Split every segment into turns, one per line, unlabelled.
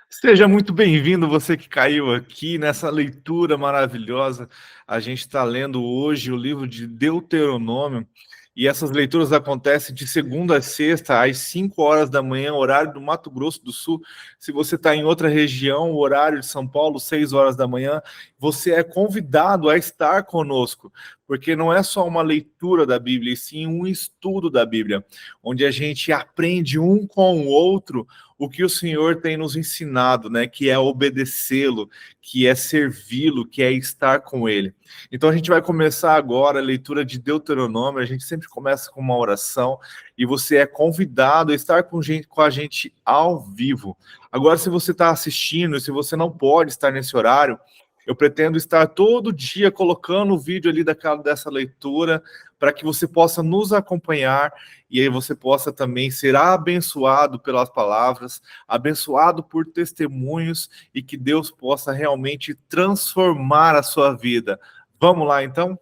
Seja muito bem-vindo, você que caiu aqui nessa leitura maravilhosa. A gente está lendo hoje o livro de Deuteronômio, e essas leituras acontecem de segunda a sexta, às 5 horas da manhã, horário do Mato Grosso do Sul. Se você está em outra região, o horário de São Paulo, 6 horas da manhã, você é convidado a estar conosco, porque não é só uma leitura da Bíblia, e sim um estudo da Bíblia, onde a gente aprende um com o outro o que o Senhor tem nos ensinado, né? Que é obedecê-lo, que é servi-lo, que é estar com Ele. Então a gente vai começar agora a leitura de Deuteronômio. A gente sempre começa com uma oração e você é convidado a estar com a gente ao vivo. Agora, se você está assistindo, se você não pode estar nesse horário, eu pretendo estar todo dia colocando o vídeo ali dessa leitura para que você possa nos acompanhar e aí você possa também ser abençoado pelas palavras, abençoado por testemunhos e que Deus possa realmente transformar a sua vida. Vamos lá, então?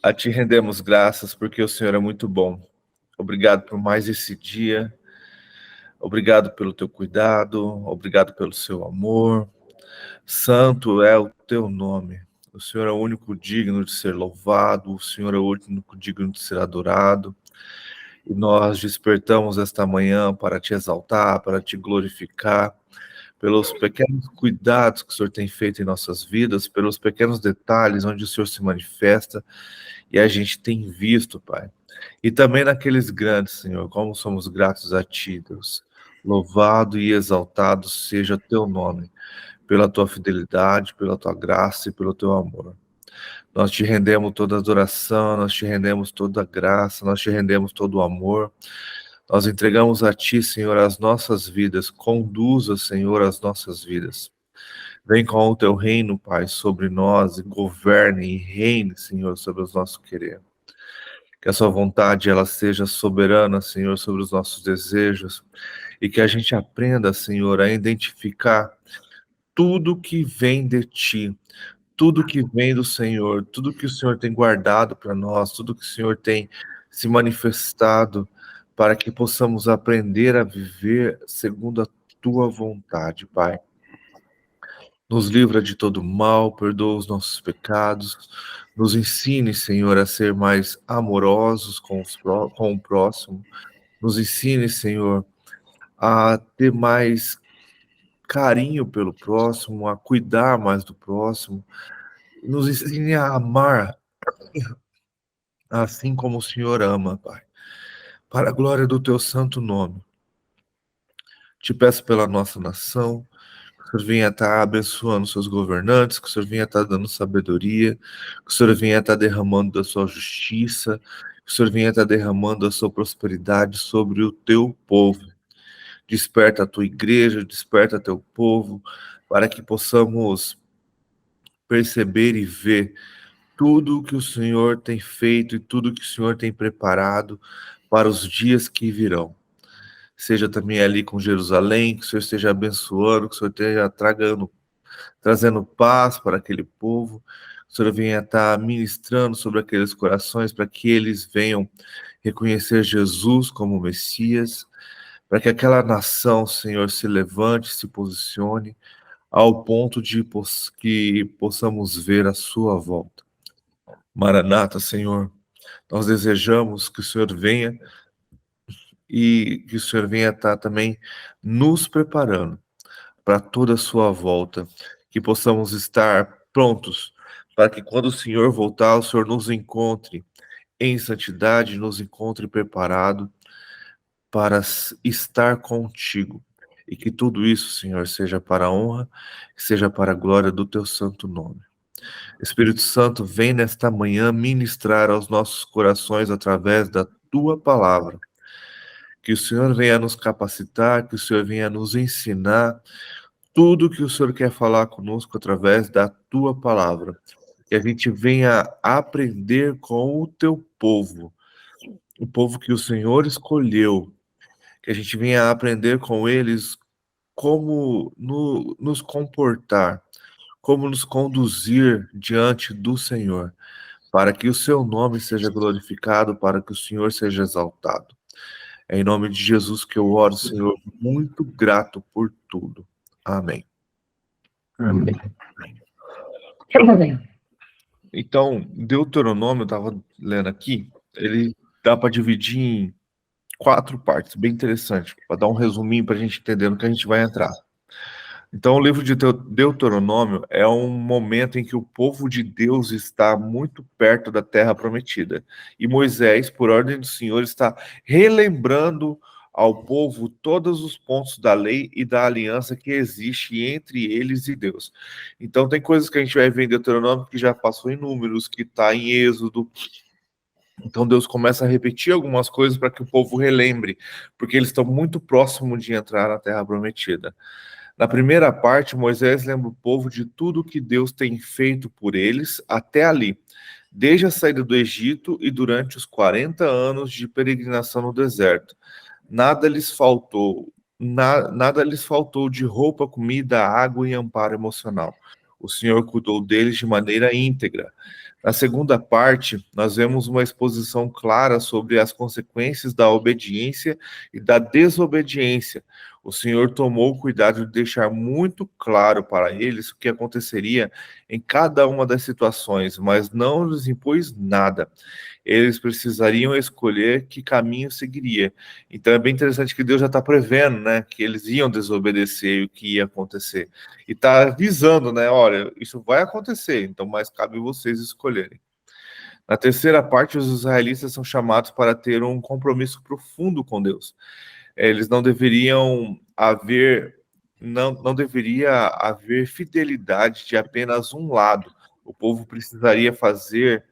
A ti rendemos graças porque o Senhor é muito bom. Obrigado por mais esse dia. Obrigado pelo teu cuidado. Obrigado pelo seu amor. Santo é o teu nome. O Senhor é o único digno de ser louvado. O Senhor é o único digno de ser adorado. E nós despertamos esta manhã para te exaltar, para te glorificar, pelos pequenos cuidados que o Senhor tem feito em nossas vidas, pelos pequenos detalhes onde o Senhor se manifesta e a gente tem visto, Pai. E também naqueles grandes, Senhor, como somos gratos a Ti, Deus. Louvado e exaltado seja teu nome, pela tua fidelidade, pela tua graça e pelo teu amor. Nós te rendemos toda a adoração, nós te rendemos toda a graça, nós te rendemos todo o amor. Nós entregamos a Ti, Senhor, as nossas vidas. Conduza, Senhor, as nossas vidas. Vem com o Teu reino, Pai, sobre nós e governe e reine, Senhor, sobre os nossos querer. Que a Sua vontade, ela seja soberana, Senhor, sobre os nossos desejos. E que a gente aprenda, Senhor, a identificar tudo que vem de Ti, tudo que vem do Senhor, tudo que o Senhor tem guardado para nós, tudo que o Senhor tem se manifestado, para que possamos aprender a viver segundo a Tua vontade, Pai. Nos livra de todo mal, perdoa os nossos pecados, nos ensine, Senhor, a ser mais amorosos com o próximo, nos ensine, Senhor, a ter mais carinho pelo próximo, a cuidar mais do próximo, nos ensine a amar assim como o Senhor ama, Pai. Para a glória do Teu santo nome. Te peço pela nossa nação, que o Senhor venha estar abençoando seus governantes, que o Senhor venha estar dando sabedoria, que o Senhor venha estar derramando da sua justiça, que o Senhor venha estar derramando a sua prosperidade sobre o Teu povo. Desperta a Tua igreja, desperta Teu povo, para que possamos perceber e ver tudo o que o Senhor tem feito e tudo o que o Senhor tem preparado para os dias que virão. Seja também ali com Jerusalém, que o Senhor esteja abençoando, que o Senhor esteja trazendo paz para aquele povo, que o Senhor venha estar ministrando sobre aqueles corações para que eles venham reconhecer Jesus como Messias, para que aquela nação, Senhor, se levante, se posicione, ao ponto de que possamos ver a sua volta. Maranata, Senhor, nós desejamos que o Senhor venha e que o Senhor venha estar também nos preparando para toda a sua volta, que possamos estar prontos para que quando o Senhor voltar, o Senhor nos encontre em santidade, nos encontre preparado para estar contigo. E que tudo isso, Senhor, seja para a honra, seja para a glória do teu santo nome. Espírito Santo, vem nesta manhã ministrar aos nossos corações através da tua palavra. Que o Senhor venha nos capacitar, que o Senhor venha nos ensinar tudo que o Senhor quer falar conosco através da tua palavra. Que a gente venha aprender com o teu povo, o povo que o Senhor escolheu. Que a gente venha aprender com eles como nos comportar, como nos conduzir diante do Senhor, para que o seu nome seja glorificado, para que o Senhor seja exaltado. É em nome de Jesus que eu oro, Senhor, muito grato por tudo. Amém.
Amém.
Então, Deuteronômio, eu estava lendo aqui, ele dá para dividir em 4 partes, bem interessante, para dar um resuminho para a gente entender no que a gente vai entrar. Então, o livro de Deuteronômio é um momento em que o povo de Deus está muito perto da terra prometida. E Moisés, por ordem do Senhor, está relembrando ao povo todos os pontos da lei e da aliança que existe entre eles e Deus. Então, tem coisas que a gente vai ver em Deuteronômio que já passou em Números, que está em Êxodo. Então, Deus começa a repetir algumas coisas para que o povo relembre, porque eles estão muito próximos de entrar na terra prometida. Na primeira parte, Moisés lembra o povo de tudo que Deus tem feito por eles até ali, desde a saída do Egito e durante os 40 anos de peregrinação no deserto. Nada lhes faltou, nada lhes faltou de roupa, comida, água e amparo emocional. O Senhor cuidou deles de maneira íntegra. Na segunda parte, nós vemos uma exposição clara sobre as consequências da obediência e da desobediência. O Senhor tomou o cuidado de deixar muito claro para eles o que aconteceria em cada uma das situações, mas não lhes impôs nada. Eles precisariam escolher que caminho seguiria. Então é bem interessante que Deus já está prevendo, né, que eles iam desobedecer e o que ia acontecer. E está avisando, né, olha, isso vai acontecer, então mais cabe vocês escolherem. Na terceira parte, os israelitas são chamados para ter um compromisso profundo com Deus. Eles não deveriam haver, não deveria haver fidelidade de apenas um lado. O povo precisaria fazer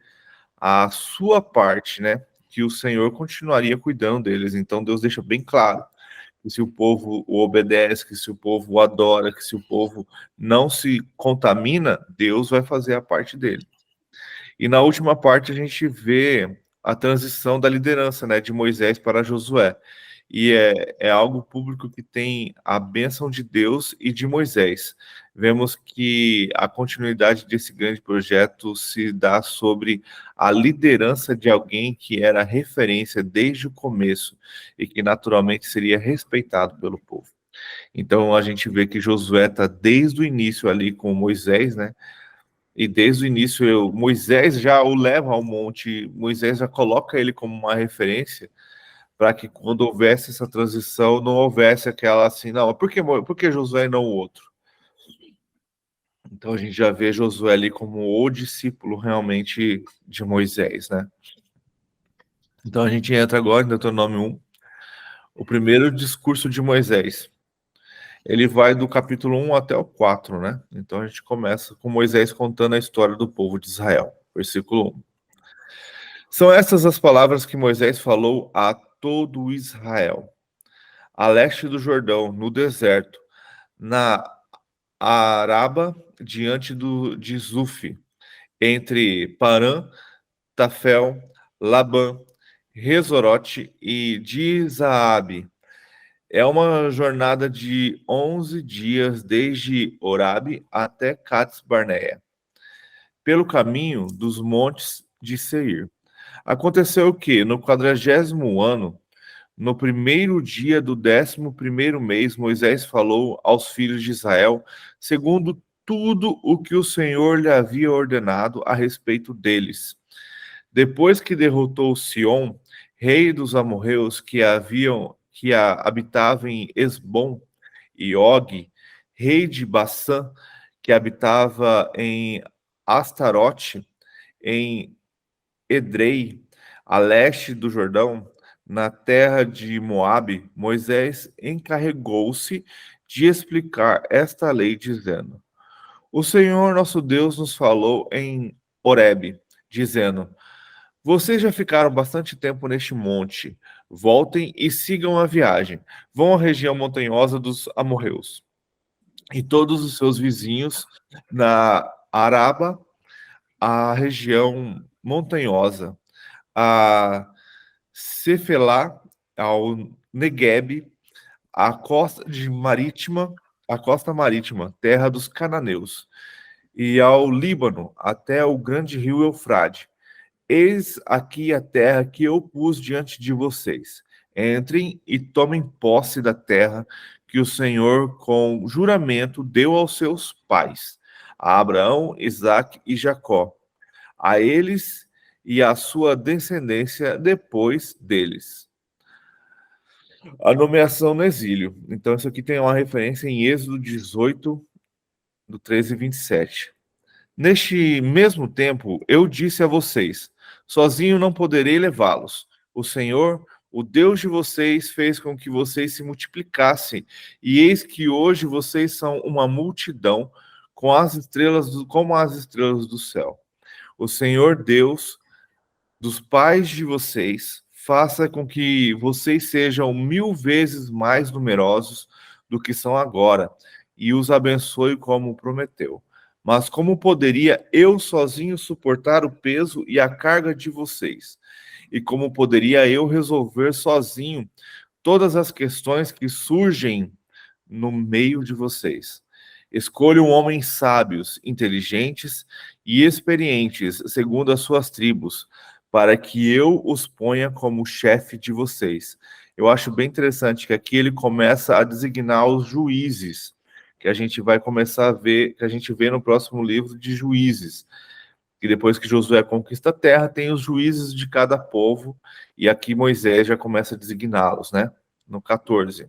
a sua parte, né? Que o Senhor continuaria cuidando deles. Então Deus deixa bem claro que se o povo o obedece, que se o povo o adora, que se o povo não se contamina, Deus vai fazer a parte dele. E na última parte a gente vê a transição da liderança, né, de Moisés para Josué. E é algo público que tem a bênção de Deus e de Moisés. Vemos que a continuidade desse grande projeto se dá sobre a liderança de alguém que era referência desde o começo e que naturalmente seria respeitado pelo povo. Então a gente vê que Josué está desde o início ali com Moisés, né? E desde o início, Moisés já o leva ao monte, Moisés já coloca ele como uma referência para que quando houvesse essa transição, não houvesse aquela assim, não, por que Josué e não o outro? Então a gente já vê Josué ali como o discípulo realmente de Moisés, né? Então a gente entra agora em Deuteronômio 1, o primeiro discurso de Moisés. Ele vai do capítulo 1 até o 4, né? Então a gente começa com Moisés contando a história do povo de Israel. Versículo 1. São estas as palavras que Moisés falou a todo Israel. A leste do Jordão, no deserto, na Araba, diante de Zuf, entre Parã, Tafel, Labã, Rezorote e Dizaabe. É uma jornada de 11 dias desde Orabe até Cades Barneia, pelo caminho dos montes de Seir. Aconteceu que, no 40º ano, no primeiro dia do 11º mês, Moisés falou aos filhos de Israel, segundo tudo o que o Senhor lhe havia ordenado a respeito deles. Depois que derrotou Sion, rei dos amorreus que habitava em Esbom, e Og, rei de Bassã, que habitava em Astarote, em Edrei, a leste do Jordão, na terra de Moabe, Moisés encarregou-se de explicar esta lei, dizendo: O Senhor nosso Deus nos falou em Horebe, dizendo: Vocês já ficaram bastante tempo neste monte. Voltem e sigam a viagem. Vão à região montanhosa dos amorreus e todos os seus vizinhos na Araba, a região montanhosa, a Cefelá, ao Neguebe, a costa marítima, terra dos cananeus, e ao Líbano, até o grande rio Eufrate. Eis aqui a terra que eu pus diante de vocês. Entrem e tomem posse da terra que o Senhor, com juramento, deu aos seus pais, a Abraão, Isaque e Jacó, a eles e à sua descendência depois deles. A nomeação no exílio. Então, isso aqui tem uma referência em Êxodo 18, do 13 e 27. Neste mesmo tempo, eu disse a vocês: sozinho não poderei levá-los. O Senhor, o Deus de vocês, fez com que vocês se multiplicassem, e eis que hoje vocês são uma multidão com as estrelas como as estrelas do céu. O Senhor Deus dos pais de vocês faça com que vocês sejam 1000 vezes mais numerosos do que são agora, e os abençoe como prometeu. Mas como poderia eu sozinho suportar o peso e a carga de vocês? E como poderia eu resolver sozinho todas as questões que surgem no meio de vocês? Escolham homens sábios, inteligentes e experientes, segundo as suas tribos, para que eu os ponha como chefe de vocês. Eu acho bem interessante que aqui ele começa a designar os juízes, que a gente vai começar a ver, que a gente vê no próximo livro de Juízes. Que depois que Josué conquista a terra, tem os juízes de cada povo, e aqui Moisés já começa a designá-los, né? No 14.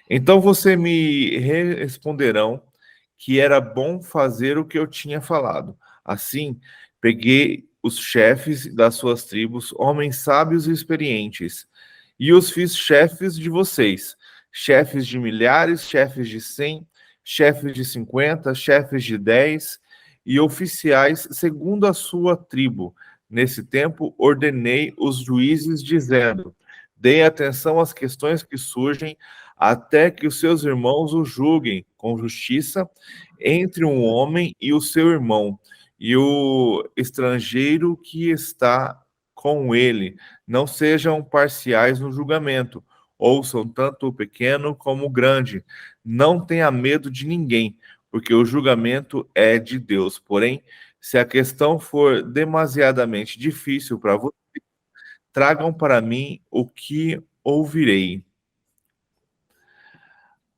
Então você me responderão que era bom fazer o que eu tinha falado. Assim, peguei os chefes das suas tribos, homens sábios e experientes, e os fiz chefes de vocês, chefes de milhares, chefes de 100, chefes de 50, chefes de 10 e oficiais segundo a sua tribo. Nesse tempo, ordenei os juízes, dizendo: deem atenção às questões que surgem, até que os seus irmãos o julguem com justiça entre um homem e o seu irmão, e o estrangeiro que está com ele. Não sejam parciais no julgamento. Ouçam tanto o pequeno como o grande. Não tenha medo de ninguém, porque o julgamento é de Deus. Porém, se a questão for demasiadamente difícil para você, tragam para mim o que ouvirei.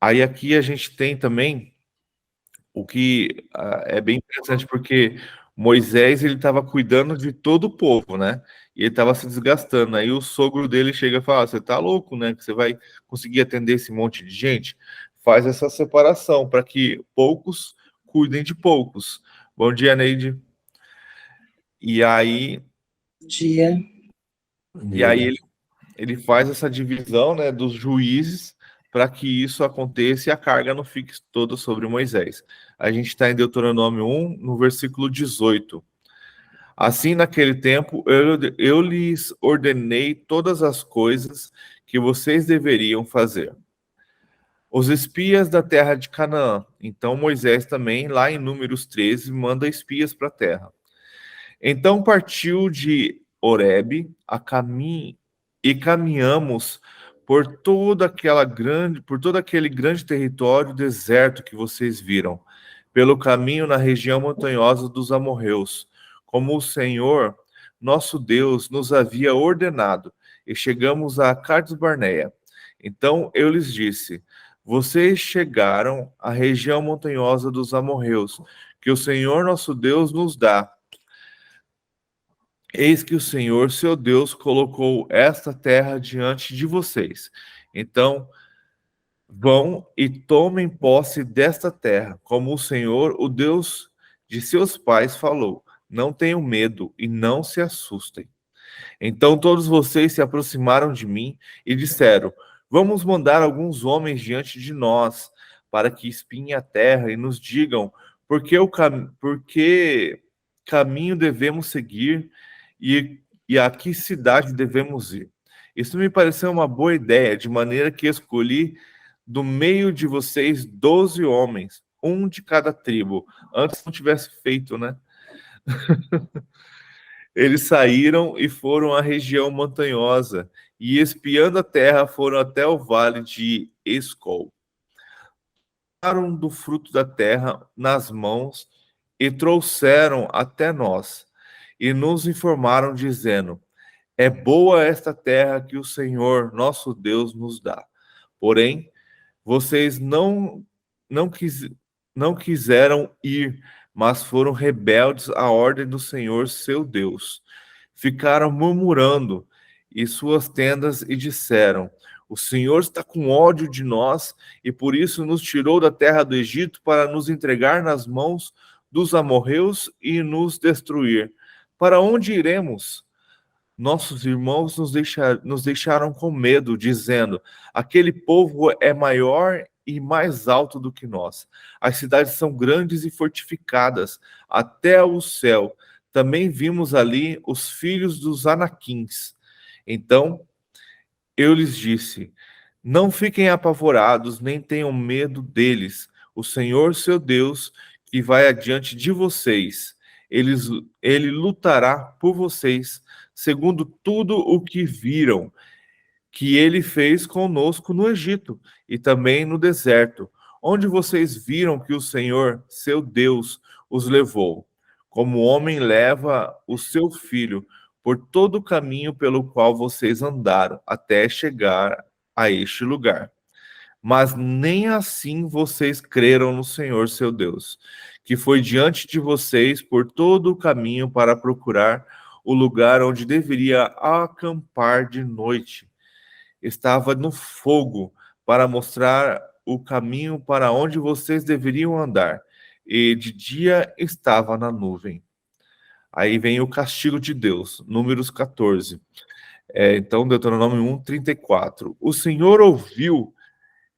Aí aqui a gente tem também o que é bem interessante, porque Moisés ele estava cuidando de todo o povo, né? E ele estava se desgastando. Aí o sogro dele chega e fala: "Você está louco, né? Que você vai conseguir atender esse monte de gente? Faz essa separação para que poucos cuidem de poucos." Bom dia, Neide. E aí,
Dia.
ele faz essa divisão, né, dos juízes para que isso aconteça e a carga não fique toda sobre Moisés. A gente está em Deuteronômio 1, no versículo 18. Assim, naquele tempo, eu lhes ordenei todas as coisas que vocês deveriam fazer. Os espias da terra de Canaã. Então, Moisés também, lá em Números 13, manda espias para a terra. Então partiu de Horebe a caminho e caminhamos por todo aquele grande território deserto que vocês viram, pelo caminho na região montanhosa dos amorreus, como o Senhor, nosso Deus, nos havia ordenado, e chegamos a Cades Barneia. Então eu lhes disse: vocês chegaram à região montanhosa dos amorreus, que o Senhor nosso Deus nos dá. Eis que o Senhor, seu Deus, colocou esta terra diante de vocês. Então, vão e tomem posse desta terra, como o Senhor, o Deus de seus pais, falou. Não tenham medo e não se assustem. Então todos vocês se aproximaram de mim e disseram: vamos mandar alguns homens diante de nós, para que espiem a terra e nos digam por que caminho devemos seguir e a que cidade devemos ir. Isso me pareceu uma boa ideia, de maneira que escolhi do meio de vocês 12 homens, um de cada tribo. Antes não tivesse feito, né? Eles saíram e foram à região montanhosa, e espiando a terra foram até o vale de Escol. Tomaram do fruto da terra nas mãos e trouxeram até nós, e nos informaram dizendo: é boa esta terra que o Senhor, nosso Deus, nos dá. Porém, Vocês não, quis, não quiseram ir, mas foram rebeldes à ordem do Senhor seu Deus. Ficaram murmurando em suas tendas e disseram: O Senhor está com ódio de nós e por isso nos tirou da terra do Egito para nos entregar nas mãos dos amorreus e nos destruir. Para onde iremos? Nossos irmãos nos deixaram com medo, dizendo: Aquele povo é maior e mais alto do que nós. As cidades são grandes e fortificadas, até o céu. Também vimos ali os filhos dos Anaquins. Então eu lhes disse: Não fiquem apavorados, nem tenham medo deles. O Senhor, seu Deus, que vai adiante de vocês, ele lutará por vocês, segundo tudo o que viram que ele fez conosco no Egito e também no deserto, onde vocês viram que o Senhor, seu Deus, os levou, como o homem leva o seu filho por todo o caminho pelo qual vocês andaram até chegar a este lugar. Mas nem assim vocês creram no Senhor, seu Deus, que foi diante de vocês por todo o caminho para procurar o lugar onde deveria acampar de noite. Estava no fogo para mostrar o caminho para onde vocês deveriam andar, e de dia estava na nuvem. Aí vem o castigo de Deus, Números 14. Então, Deuteronômio 1:34. O Senhor ouviu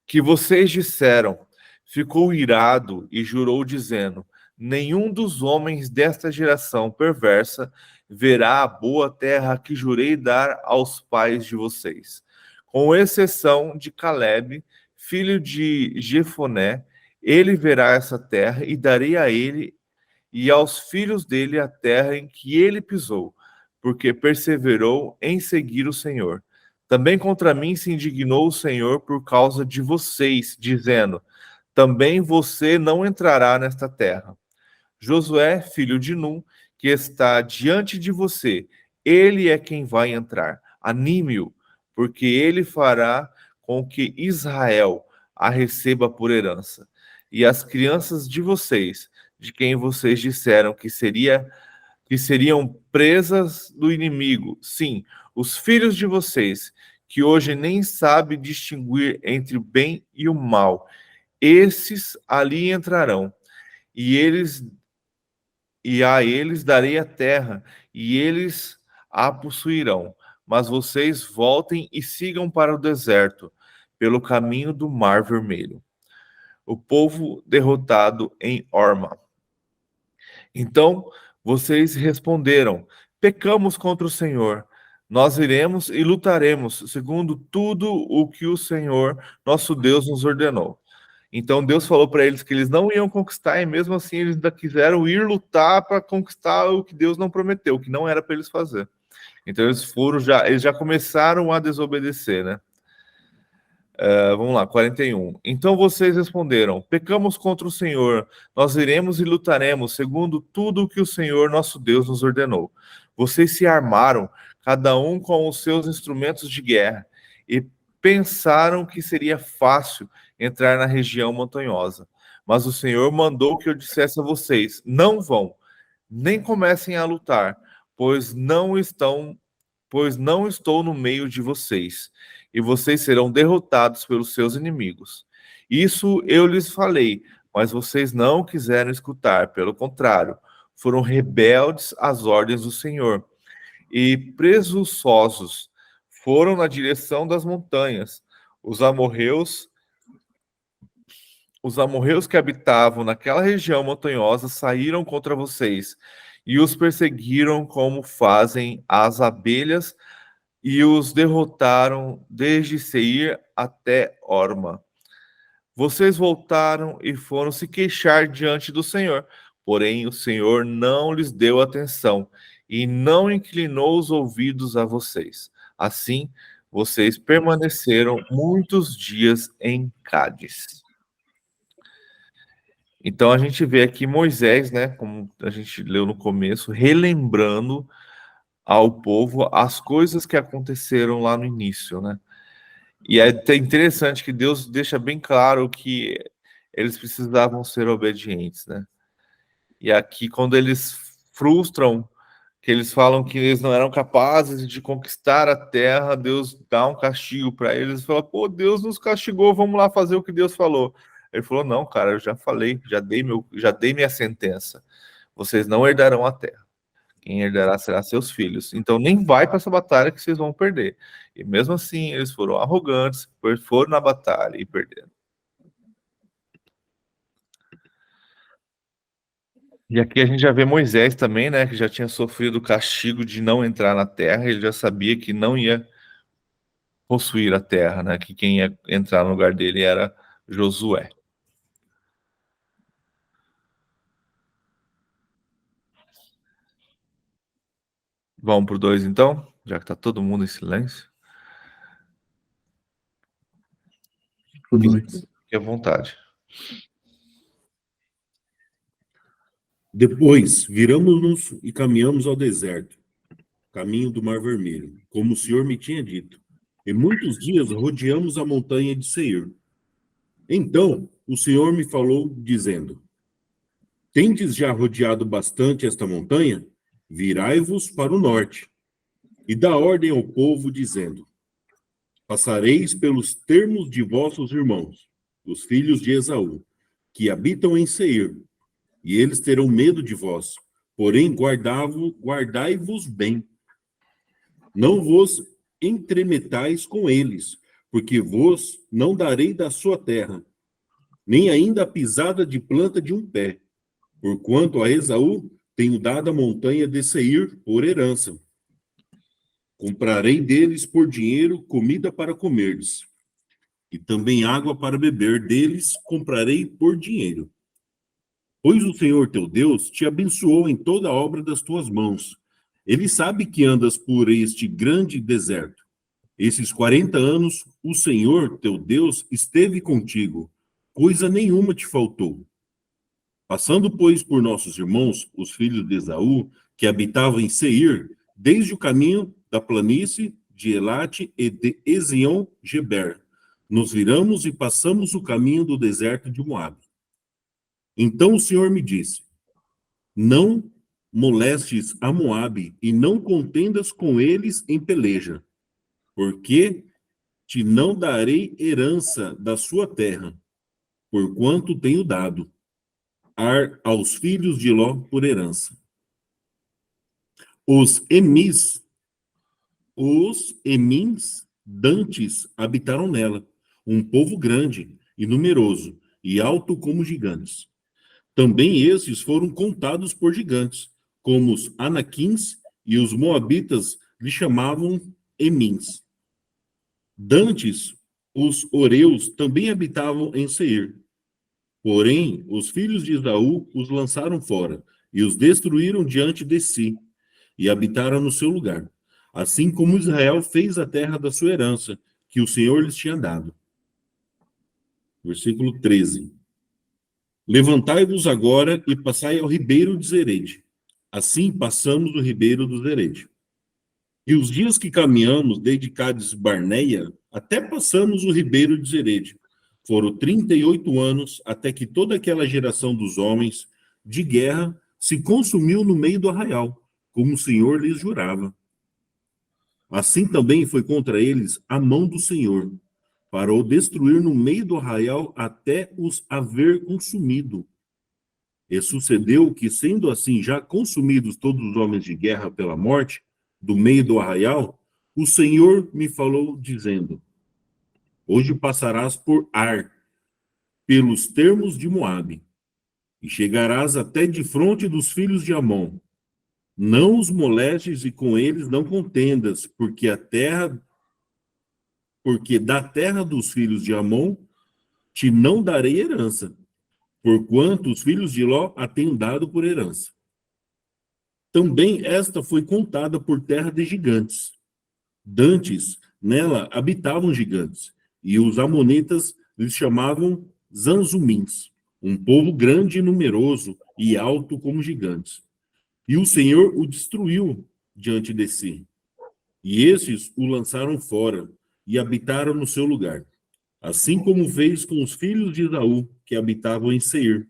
que vocês disseram, ficou irado e jurou, dizendo: Nenhum dos homens desta geração perversa verá a boa terra que jurei dar aos pais de vocês, com exceção de Caleb, filho de Jefoné. Ele verá essa terra e darei a ele e aos filhos dele a terra em que ele pisou, porque perseverou em seguir o Senhor. Também contra mim se indignou o Senhor por causa de vocês, dizendo: Também você não entrará nesta terra. Josué, filho de Num, que está diante de você, ele é quem vai entrar. Anime-o, porque ele fará com que Israel a receba por herança. E as crianças de vocês, de quem vocês disseram que seriam presas do inimigo, sim, os filhos de vocês, que hoje nem sabem distinguir entre o bem e o mal, esses ali entrarão, e a eles darei a terra, e eles a possuirão. Mas vocês voltem e sigam para o deserto, pelo caminho do Mar Vermelho. O povo derrotado em Orma. Então vocês responderam: Pecamos contra o Senhor. Nós iremos e lutaremos, segundo tudo o que o Senhor, nosso Deus, nos ordenou. Então Deus falou para eles que eles não iam conquistar, e mesmo assim eles ainda quiseram ir lutar para conquistar o que Deus não prometeu, o que não era para eles fazer. Então eles já começaram a desobedecer, né? Vamos lá, 41. Então vocês responderam: Pecamos contra o Senhor, nós iremos e lutaremos, segundo tudo o que o Senhor nosso Deus nos ordenou. Vocês se armaram, cada um com os seus instrumentos de guerra, e pensaram que seria fácil entrar na região montanhosa. Mas o Senhor mandou que eu dissesse a vocês: Não vão, nem comecem a lutar, pois não estou no meio de vocês, e vocês serão derrotados pelos seus inimigos. Isso eu lhes falei, mas vocês não quiseram escutar, pelo contrário, foram rebeldes às ordens do Senhor, e presunçosos foram na direção das montanhas. Os amorreus, os amorreus que habitavam naquela região montanhosa saíram contra vocês, e os perseguiram como fazem as abelhas, e os derrotaram desde Seir até Orma. Vocês voltaram e foram se queixar diante do Senhor, porém o Senhor não lhes deu atenção e não inclinou os ouvidos a vocês. Assim, vocês permaneceram muitos dias em Cádiz. Então a gente vê aqui Moisés, né, como a gente leu no começo, relembrando ao povo as coisas que aconteceram lá no início, né? E é até interessante que Deus deixa bem claro que eles precisavam ser obedientes, né? E aqui, quando eles frustram, que eles falam que eles não eram capazes de conquistar a terra, Deus dá um castigo para eles e fala: pô, Deus nos castigou, vamos lá fazer o que Deus falou. Ele falou: não, cara, eu já falei, já dei minha sentença. Vocês não herdarão a terra. Quem herdará será seus filhos. Então nem vai para essa batalha que vocês vão perder. E mesmo assim, eles foram arrogantes, foram na batalha e perderam. E aqui a gente já vê Moisés também, né, que já tinha sofrido o castigo de não entrar na terra, ele já sabia que não ia possuir a terra, né, que quem ia entrar no lugar dele era Josué. Vamos pro 2 então, já que tá todo mundo em silêncio. Fique à vontade.
Depois, viramos-nos e caminhamos ao deserto, caminho do Mar Vermelho, como o Senhor me tinha dito. E muitos dias rodeamos a montanha de Seir. Então, o Senhor me falou, dizendo: tendes já rodeado bastante esta montanha? Virai-vos para o norte. E dá ordem ao povo, dizendo: passareis pelos termos de vossos irmãos, os filhos de Esaú, que habitam em Seir, e eles terão medo de vós. Porém, guardai-vos bem. Não vos entremetais com eles, porque vos não darei da sua terra, nem ainda a pisada de planta de um pé. Porquanto a Esaú tenho dado a montanha de Seir por herança. Comprarei deles por dinheiro comida para comerdes, e também água para beber deles comprarei por dinheiro. Pois o Senhor teu Deus te abençoou em toda a obra das tuas mãos. Ele sabe que andas por este grande deserto. Esses 40 anos, o Senhor teu Deus esteve contigo. Coisa nenhuma te faltou. Passando, pois, por nossos irmãos, os filhos de Esaú, que habitavam em Seir, desde o caminho da planície de Elate e de Ezion-Geber, nos viramos e passamos o caminho do deserto de Moabe. Então o Senhor me disse: não molestes a Moabe e não contendas com eles em peleja, porque te não darei herança da sua terra, porquanto tenho dado aos filhos de Ló por herança. Os Emins dantes habitaram nela, um povo grande e numeroso, e alto como gigantes. Também esses foram contados por gigantes, como os Anaquins, e os moabitas lhe chamavam Emins. Dantes, os Oreus também habitavam em Seir. Porém, os filhos de Esaú os lançaram fora, e os destruíram diante de si, e habitaram no seu lugar, assim como Israel fez a terra da sua herança, que o Senhor lhes tinha dado. Versículo 13. Levantai-vos agora e passai ao ribeiro de Zerede. Assim passamos o ribeiro do Zerede. E os dias que caminhamos desde Cádiz Barneia, até passamos o ribeiro de Zerede. Foram 38 anos, até que toda aquela geração dos homens de guerra se consumiu no meio do arraial, como o Senhor lhes jurava. Assim também foi contra eles a mão do Senhor, para o destruir no meio do arraial até os haver consumido. E sucedeu que, sendo assim já consumidos todos os homens de guerra pela morte, do meio do arraial, o Senhor me falou, dizendo: hoje passarás por Ar, pelos termos de Moabe, e chegarás até de fronte dos filhos de Amon. Não os molestes e com eles não contendas, porque da terra dos filhos de Amon te não darei herança, porquanto os filhos de Ló a têm dado por herança. Também esta foi contada por terra de gigantes. Dantes, nela habitavam gigantes, e os amonitas lhes chamavam Zanzumins, um povo grande e numeroso e alto como gigantes. E o Senhor o destruiu diante de si. E esses o lançaram fora, e habitaram no seu lugar, assim como fez com os filhos de Esaú, que habitavam em Seir,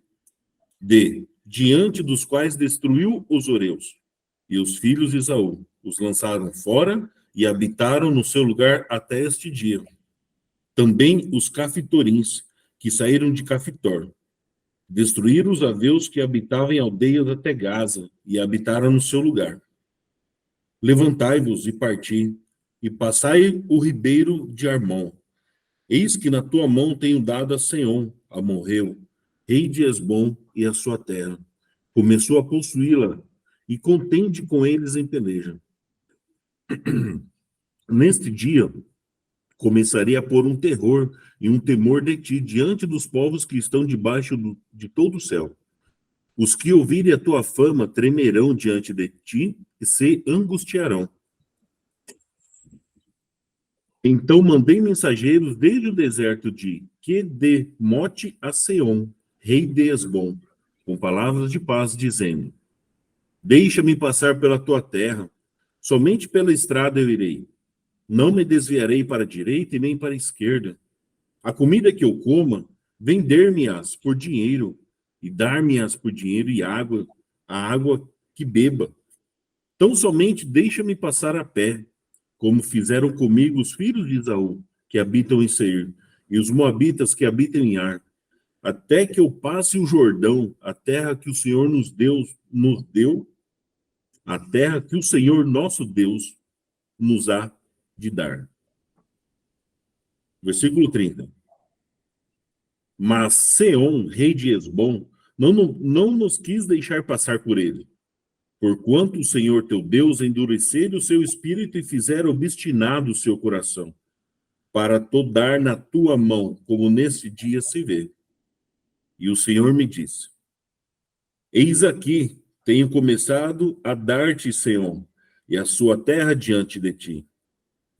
diante dos quais destruiu os Horeus. E os filhos de Esaú os lançaram fora e habitaram no seu lugar até este dia. Também os cafitorins, que saíram de Cafitor, destruíram os aveus que habitavam em aldeias até Gaza e habitaram no seu lugar. Levantai-vos e parti, e passai o ribeiro de Armon. Eis que na tua mão tenho dado a Seom, amorreu, rei de Hesbom e a sua terra. Começou a possuí-la, e contende com eles em peleja. Neste dia, começarei a pôr um terror e um temor de ti diante dos povos que estão debaixo de todo o céu. Os que ouvirem a tua fama tremerão diante de ti e se angustiarão. Então mandei mensageiros desde o deserto de Quedemote a Seom, rei de Hesbom, com palavras de paz, dizendo: deixa-me passar pela tua terra, somente pela estrada eu irei. Não me desviarei para a direita e nem para a esquerda. A comida que eu coma, vender-me-as por dinheiro, e dar-me-as por dinheiro e água, a água que beba. Tão somente deixa-me passar a pé, como fizeram comigo os filhos de Esaú, que habitam em Seir, e os moabitas que habitam em Ar, até que eu passe o Jordão, a terra que o Senhor nos deu, a terra que o Senhor nosso Deus nos há de dar. Versículo 30. Mas Seom, rei de Hesbom, não nos quis deixar passar por ele, porquanto o Senhor teu Deus endurecera o seu espírito e fizera obstinado o seu coração, para dar na tua mão, como nesse dia se vê. E o Senhor me disse: eis aqui, tenho começado a dar-te Seom, e a sua terra diante de ti.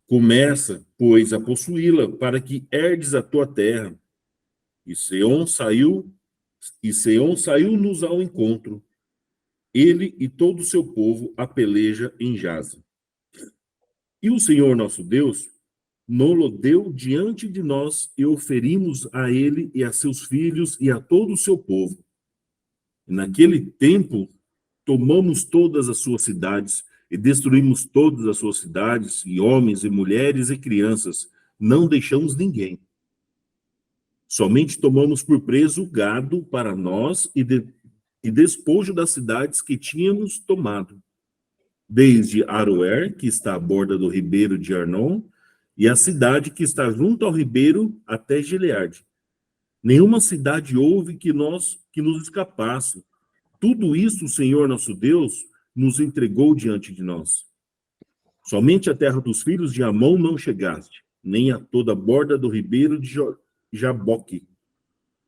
Começa, pois, a possuí-la, para que herdes a tua terra. E Seom saiu-nos ao encontro, ele e todo o seu povo a peleja em Jaza. E o Senhor nosso Deus nos deu diante de nós e oferimos a ele e a seus filhos e a todo o seu povo. E naquele tempo, tomamos todas as suas cidades e destruímos todas as suas cidades, e homens e mulheres e crianças, não deixamos ninguém. Somente tomamos por preso o gado para nós e despojo das cidades que tínhamos tomado, desde Aroer, que está à borda do ribeiro de Arnon, e a cidade que está junto ao ribeiro até Gileade. Nenhuma cidade houve que nos escapasse. Tudo isso o Senhor nosso Deus nos entregou diante de nós. Somente a terra dos filhos de Amon não chegaste, nem a toda a borda do ribeiro de Jaboque,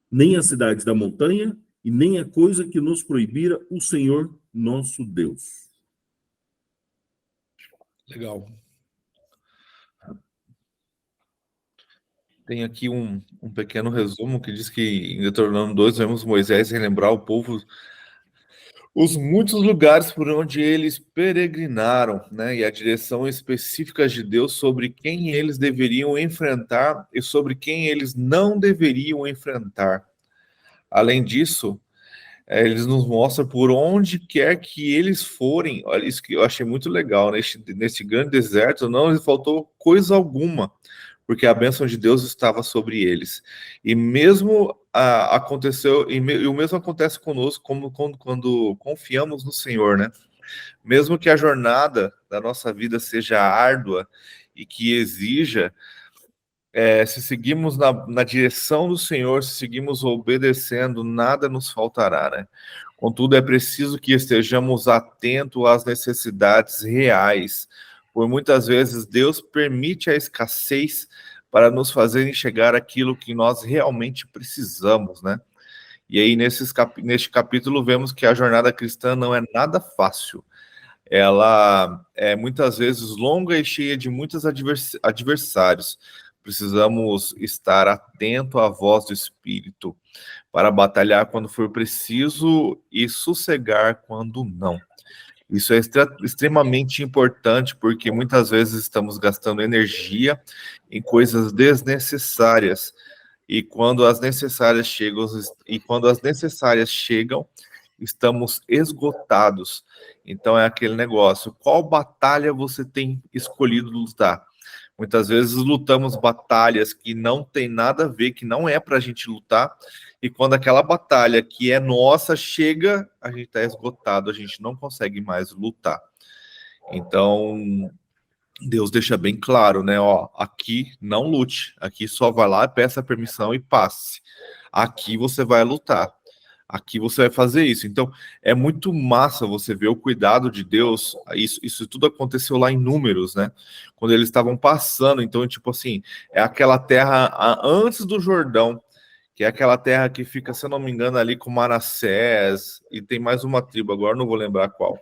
nem as cidades da montanha, e nem a coisa que nos proibira o Senhor nosso Deus.
Legal. Tem aqui um pequeno resumo que diz que em Deuteronômio 2 vemos Moisés relembrar o povo os muitos lugares por onde eles peregrinaram, né, e a direção específica de Deus sobre quem eles deveriam enfrentar e sobre quem eles não deveriam enfrentar. Além disso, eles nos mostram por onde quer que eles forem. Olha, isso que eu achei muito legal. Neste grande deserto não lhes faltou coisa alguma, porque a bênção de Deus estava sobre eles. E mesmo o mesmo acontece conosco quando confiamos no Senhor, né? Mesmo que a jornada da nossa vida seja árdua e que exija, se seguimos na direção do Senhor, se seguimos obedecendo, nada nos faltará, né? Contudo, é preciso que estejamos atentos às necessidades reais, por muitas vezes Deus permite a escassez para nos fazer enxergar aquilo que nós realmente precisamos, né? E aí, neste capítulo, vemos que a jornada cristã não é nada fácil. Ela é muitas vezes longa e cheia de muitos adversários. Precisamos estar atento à voz do Espírito para batalhar quando for preciso e sossegar quando não. Isso é extremamente importante, porque muitas vezes estamos gastando energia em coisas desnecessárias. E quando as necessárias chegam, estamos esgotados. Então é aquele negócio, qual batalha você tem escolhido lutar? Muitas vezes lutamos batalhas que não tem nada a ver, que não é para a gente lutar, e quando aquela batalha que é nossa chega, a gente está esgotado, a gente não consegue mais lutar. Então, Deus deixa bem claro, né? Ó, aqui não lute, aqui só vai lá, peça permissão e passe. Aqui você vai lutar, aqui você vai fazer isso. Então, é muito massa você ver o cuidado de Deus. Isso tudo aconteceu lá em Números, né? Quando eles estavam passando. Então, tipo assim, é aquela terra antes do Jordão, que é aquela terra que fica, se eu não me engano, ali com Manassés, e tem mais uma tribo, agora não vou lembrar qual.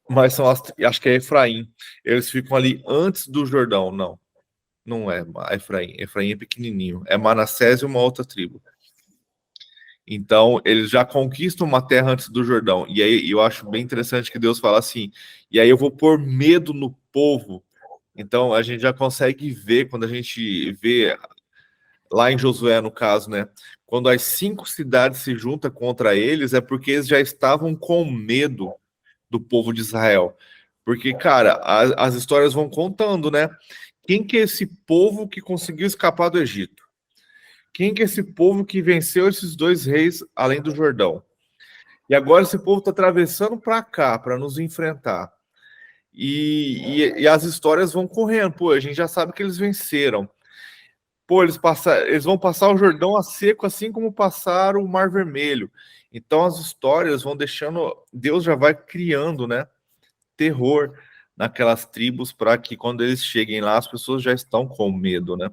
Mas acho que é Efraim. Eles ficam ali antes do Jordão. Não é Efraim. Efraim é pequenininho. É Manassés e uma outra tribo. Então, eles já conquistam uma terra antes do Jordão. E aí, eu acho bem interessante que Deus fala assim, e aí eu vou pôr medo no povo. Então, a gente já consegue ver, quando a gente vê lá em Josué, no caso, né? Quando as 5 cidades se juntam contra eles, é porque eles já estavam com medo do povo de Israel. Porque, cara, as histórias vão contando, né? Quem que é esse povo que conseguiu escapar do Egito? Quem que é esse povo que venceu esses 2 reis além do Jordão? E agora esse povo está atravessando para cá, para nos enfrentar. E as histórias vão correndo. Pô, a gente já sabe que eles venceram. Pô, eles vão passar o Jordão a seco, assim como passaram o Mar Vermelho. Então as histórias vão deixando... Deus já vai criando, né? Terror naquelas tribos para que quando eles cheguem lá, as pessoas já estão com medo, né?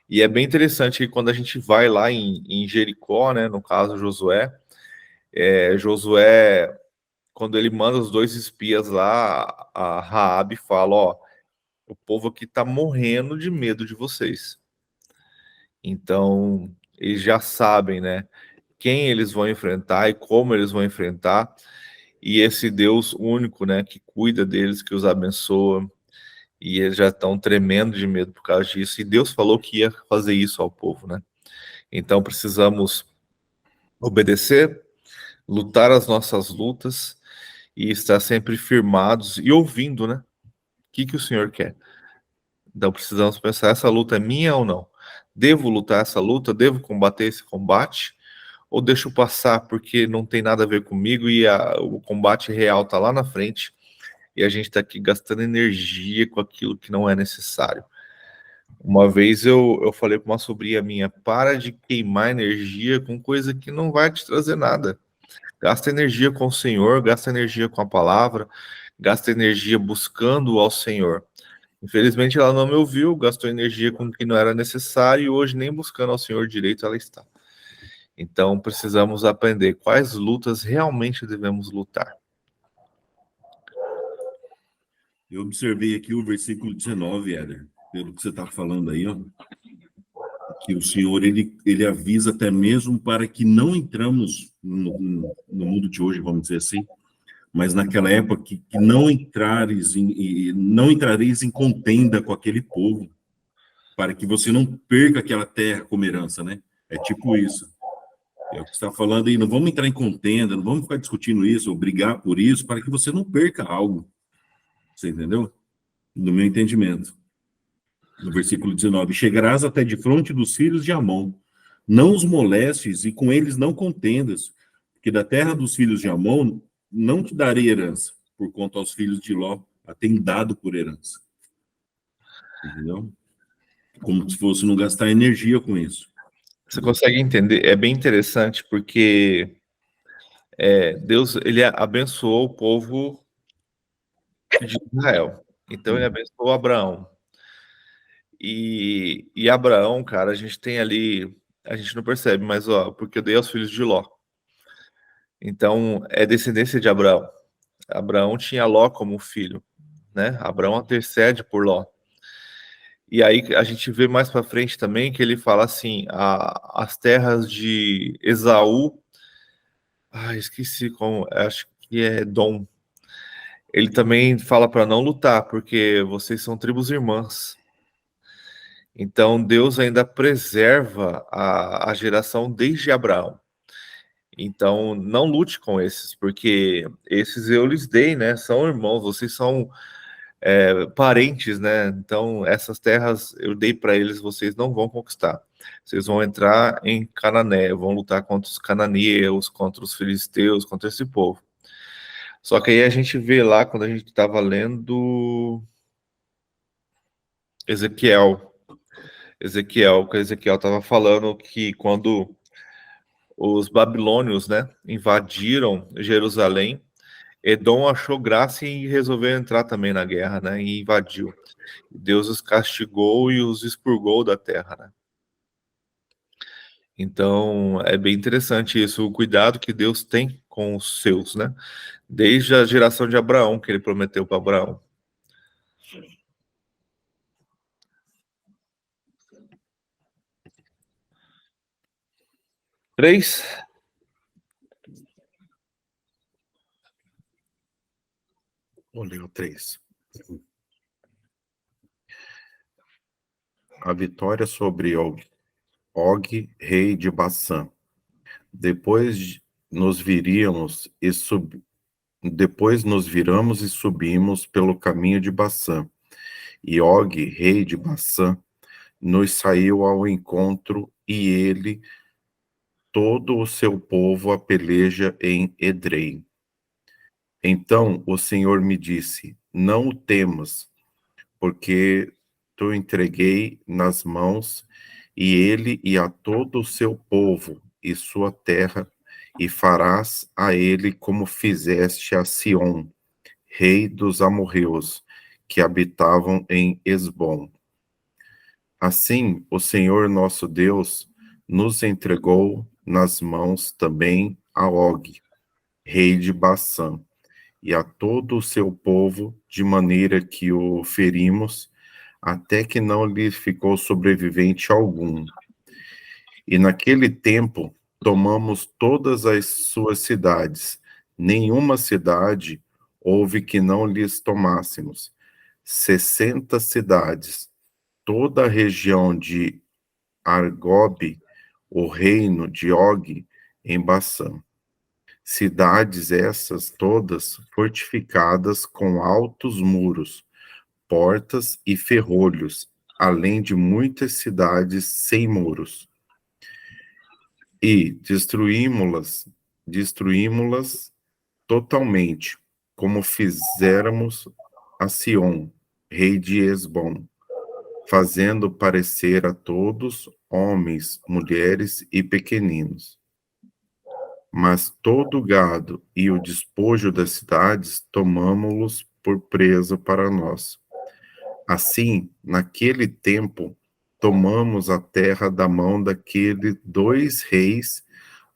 E é bem interessante que quando a gente vai lá em Jericó, né, no caso Josué, Josué, quando ele manda os 2 espias lá, a Raabe fala, ó, o povo aqui tá morrendo de medo de vocês. Então, eles já sabem, né, quem eles vão enfrentar e como eles vão enfrentar, e esse Deus único, né, que cuida deles, que os abençoa, e eles já estão tremendo de medo por causa disso, e Deus falou que ia fazer isso ao povo, né? Então precisamos obedecer, lutar as nossas lutas e estar sempre firmados e ouvindo, né? O que o Senhor quer. Então precisamos pensar, essa luta é minha ou não? Devo lutar essa luta? Devo combater esse combate? Ou deixo passar porque não tem nada a ver comigo e o combate real está lá na frente e a gente está aqui gastando energia com aquilo que não é necessário? Uma vez eu falei com uma sobrinha minha, para de queimar energia com coisa que não vai te trazer nada. Gasta energia com o Senhor, gasta energia com a palavra, gasta energia buscando ao Senhor. Infelizmente ela não me ouviu, gastou energia com o que não era necessário e hoje nem buscando ao Senhor direito ela está. Então precisamos aprender quais lutas realmente devemos lutar.
Eu observei aqui o versículo 19, Éder, pelo que você está falando aí, ó, que o Senhor, ele avisa até mesmo para que não entramos no mundo de hoje, vamos dizer assim, mas naquela época que não entrareis em contenda com aquele povo, para que você não perca aquela terra como herança, né? É tipo isso. É o que você está falando aí, não vamos entrar em contenda, não vamos ficar discutindo isso, ou brigar por isso, para que você não perca algo. Você entendeu? No meu entendimento. No versículo 19, chegarás até de fronte dos filhos de Amon, não os molestes e com eles não contendas, porque da terra dos filhos de Amon não te darei herança, por quanto aos filhos de Ló a tem dado por herança. Entendeu? Como se fosse não gastar energia com isso.
Você consegue entender? É bem interessante porque Deus ele abençoou o povo de Israel. Então ele abençoou Abraão. E Abraão, cara, a gente tem ali, a gente não percebe, mas ó, porque eu dei aos filhos de Ló. Então é descendência de Abraão. Abraão tinha Ló como filho, né? Abraão intercede por Ló. E aí a gente vê mais para frente também que ele fala assim, as terras de Esaú, esqueci como, acho que é Edom. Ele também fala para não lutar, porque vocês são tribos irmãs. Então, Deus ainda preserva a geração desde Abraão. Então, não lute com esses, porque esses eu lhes dei, né? São irmãos, vocês são parentes, né? Então, essas terras eu dei para eles, vocês não vão conquistar. Vocês vão entrar em Canané, vão lutar contra os cananeus, contra os filisteus, contra esse povo. Só que aí a gente vê lá, quando a gente estava lendo Ezequiel, que Ezequiel estava falando que quando os babilônios, né, invadiram Jerusalém, Edom achou graça e resolveu entrar também na guerra, né, e invadiu. Deus os castigou e os expurgou da terra, né? Então, é bem interessante isso, o cuidado que Deus tem com os seus, né? Desde a geração de Abraão, que ele prometeu para Abraão. Três.
Vou ler o 3. A vitória sobre Og, rei de Bassã. Depois nos viríamos e Depois nos viramos e subimos pelo caminho de Bassã. E Og, rei de Bassã, nos saiu ao encontro, e ele, todo o seu povo, a peleja em Edrei. Então o Senhor me disse: não o temas, porque tu entreguei nas mãos, e ele e a todo o seu povo e sua terra, e farás a ele como fizeste a Siom, rei dos amorreus, que habitavam em Esbom. Assim, o Senhor nosso Deus nos entregou nas mãos também a Og, rei de Bassã, e a todo o seu povo, de maneira que o ferimos, até que não lhe ficou sobrevivente algum. E naquele tempo tomamos todas as suas cidades, nenhuma cidade houve que não lhes tomássemos. 60 cidades, toda a região de Argob, o reino de Og, em Bassã. Cidades essas todas fortificadas com altos muros, portas e ferrolhos, além de muitas cidades sem muros. E destruímos-las totalmente, como fizéramos a Sion, rei de Esbom, fazendo parecer a todos, homens, mulheres e pequeninos. Mas todo o gado e o despojo das cidades tomamo-los por preso para nós. Assim, naquele tempo, tomamos a terra da mão daqueles 2 reis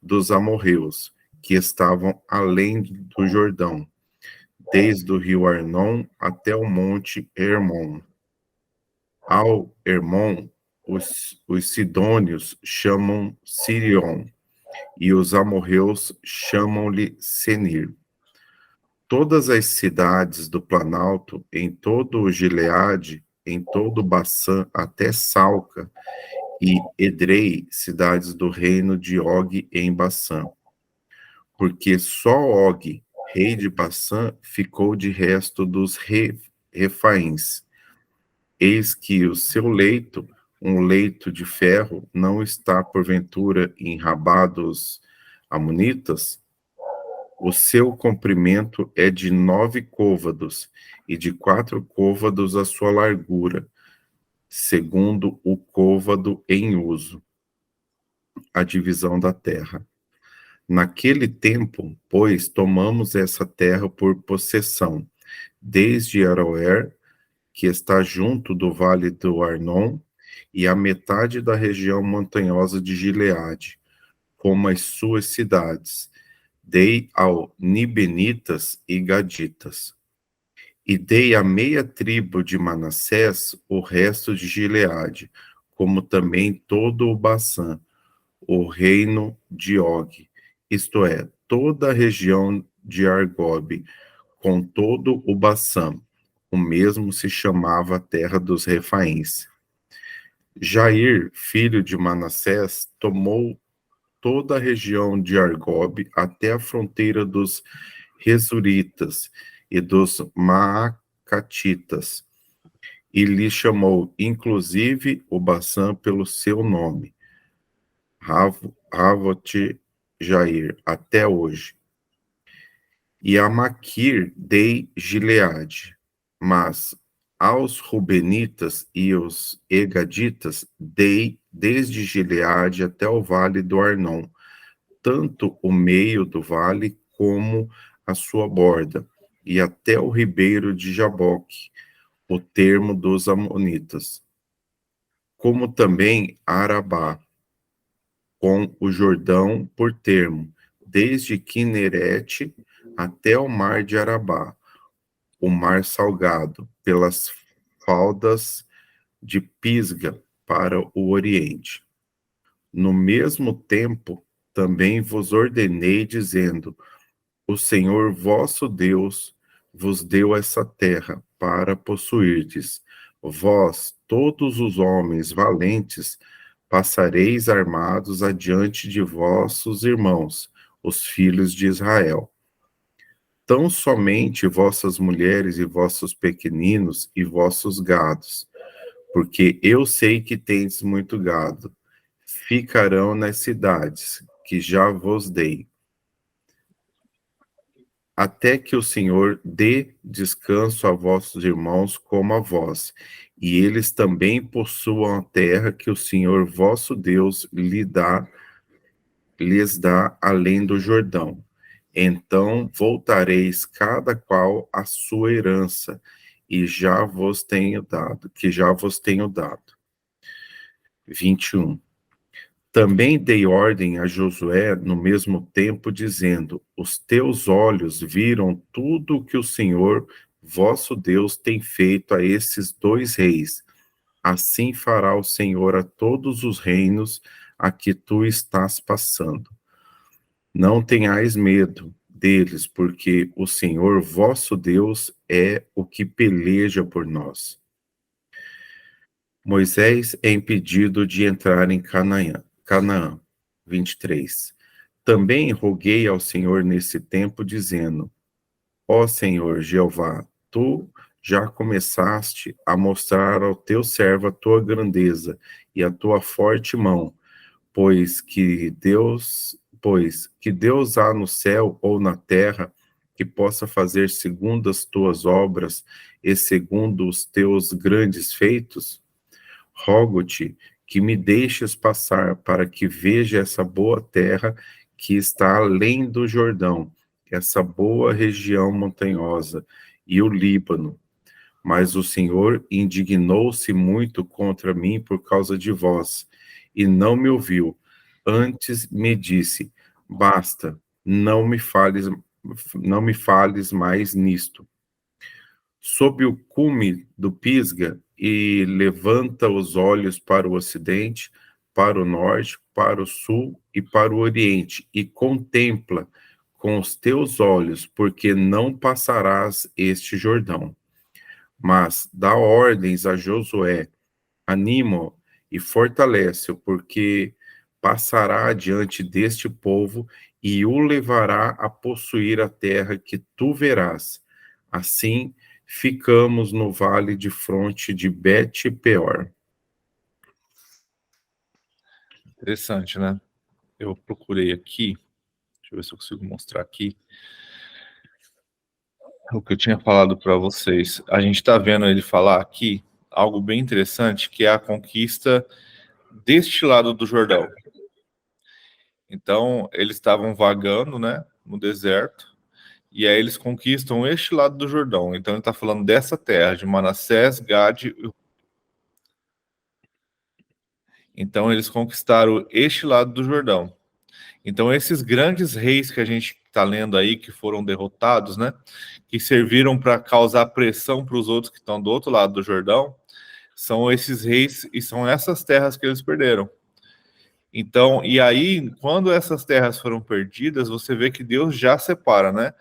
dos amorreus, que estavam além do Jordão, desde o rio Arnon até o monte Hermon. Ao Hermon, os sidônios chamam Sirion, e os amorreus chamam-lhe Senir. Todas as cidades do Planalto, em todo o Gileade, em todo o Bassã, até Salca, e Edrei, cidades do reino de Og em Bassã. Porque só Og, rei de Bassã, ficou de resto dos refaíns. Eis que o seu leito, um leito de ferro, não está porventura em Rabá dos Amonitas? O seu comprimento é de 9 côvados, e de 4 côvados a sua largura, segundo o côvado em uso, a divisão da terra. Naquele tempo, pois, tomamos essa terra por possessão, desde Aroer, que está junto do vale do Arnon, e a metade da região montanhosa de Gileade, como as suas cidades. Dei ao Nibenitas e Gaditas. E dei a meia tribo de Manassés o resto de Gileade, como também todo o Bassã, o reino de Og, isto é, toda a região de Argobe, com todo o Baçã. O mesmo se chamava a terra dos Refaíns. Jair, filho de Manassés, tomou toda a região de Argobe até a fronteira dos Resuritas e dos Maacatitas, e lhe chamou, inclusive, o Baçã pelo seu nome, Havot Jair, até hoje. E a Maquir dei Gileade, mas aos Rubenitas e os Egaditas dei desde Gileade até o vale do Arnon, tanto o meio do vale como a sua borda, e até o ribeiro de Jaboque, o termo dos Amonitas, como também Arabá, com o Jordão por termo, desde Quinerete até o mar de Arabá, o mar salgado, pelas faldas de Pisga para o oriente. No mesmo tempo, também vos ordenei, dizendo: o Senhor vosso Deus vos deu essa terra para possuirdes. Vós, todos os homens valentes, passareis armados adiante de vossos irmãos, os filhos de Israel. Tão somente vossas mulheres e vossos pequeninos e vossos gados, porque eu sei que tendes muito gado, ficarão nas cidades que já vos dei, até que o Senhor dê descanso a vossos irmãos como a vós, e eles também possuam a terra que o Senhor vosso Deus lhes dá além do Jordão. Então voltareis cada qual à sua herança, e já vos tenho dado, que já vos tenho dado. 21. Também dei ordem a Josué no mesmo tempo, dizendo: os teus olhos viram tudo o que o Senhor, vosso Deus, tem feito a esses dois reis. Assim fará o Senhor a todos os reinos a que tu estás passando. Não tenhais medo deles, porque o Senhor, vosso Deus, é o que peleja por nós. Moisés é impedido de entrar em Canaã. 23. Também roguei ao Senhor nesse tempo, dizendo: ó Senhor Jeová, tu já começaste a mostrar ao teu servo a tua grandeza e a tua forte mão, pois que Deus há no céu ou na terra que possa fazer segundo as tuas obras e segundo os teus grandes feitos? Rogo-te que me deixes passar para que veja essa boa terra que está além do Jordão, essa boa região montanhosa e o Líbano. Mas o Senhor indignou-se muito contra mim por causa de vós, e não me ouviu. Antes me disse: basta, não me fales mais nisto. Sob o cume do Pisga, e levanta os olhos para o ocidente, para o norte, para o sul e para o oriente, e contempla com os teus olhos, porque não passarás este Jordão. Mas dá ordens a Josué, anima-o e fortalece-o, porque passará diante deste povo e o levará a possuir a terra que tu verás. Assim, ficamos no vale de fronte de Bet-peor.
Interessante, né? Eu procurei aqui, deixa eu ver se eu consigo mostrar aqui o que eu tinha falado para vocês. A gente está vendo ele falar aqui algo bem interessante, que é a conquista deste lado do Jordão. Então, eles estavam vagando, né, no deserto, e aí eles conquistam este lado do Jordão. Então, ele está falando dessa terra, de Manassés, Gade. Então, eles conquistaram este lado do Jordão. Então, esses grandes reis que a gente está lendo aí, que foram derrotados, né, que serviram para causar pressão para os outros que estão do outro lado do Jordão, são esses reis e são essas terras que eles perderam. Então, e aí, quando essas terras foram perdidas, você vê que Deus já separa, né?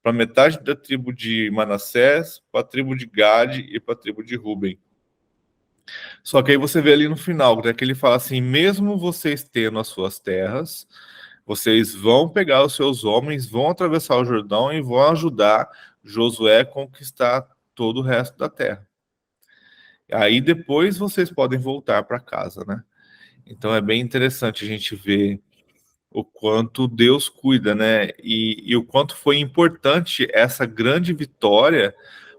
Para metade da tribo de Manassés, para a tribo de Gade e para a tribo de Ruben. Só que aí você vê ali no final, né, que ele fala assim: mesmo vocês tendo as suas terras, vocês vão pegar os seus homens, vão atravessar o Jordão e vão ajudar Josué a conquistar todo o resto da terra. Aí depois vocês podem voltar para casa, né? Então é bem interessante a gente ver o quanto Deus cuida, né? E o quanto foi importante essa grande vitória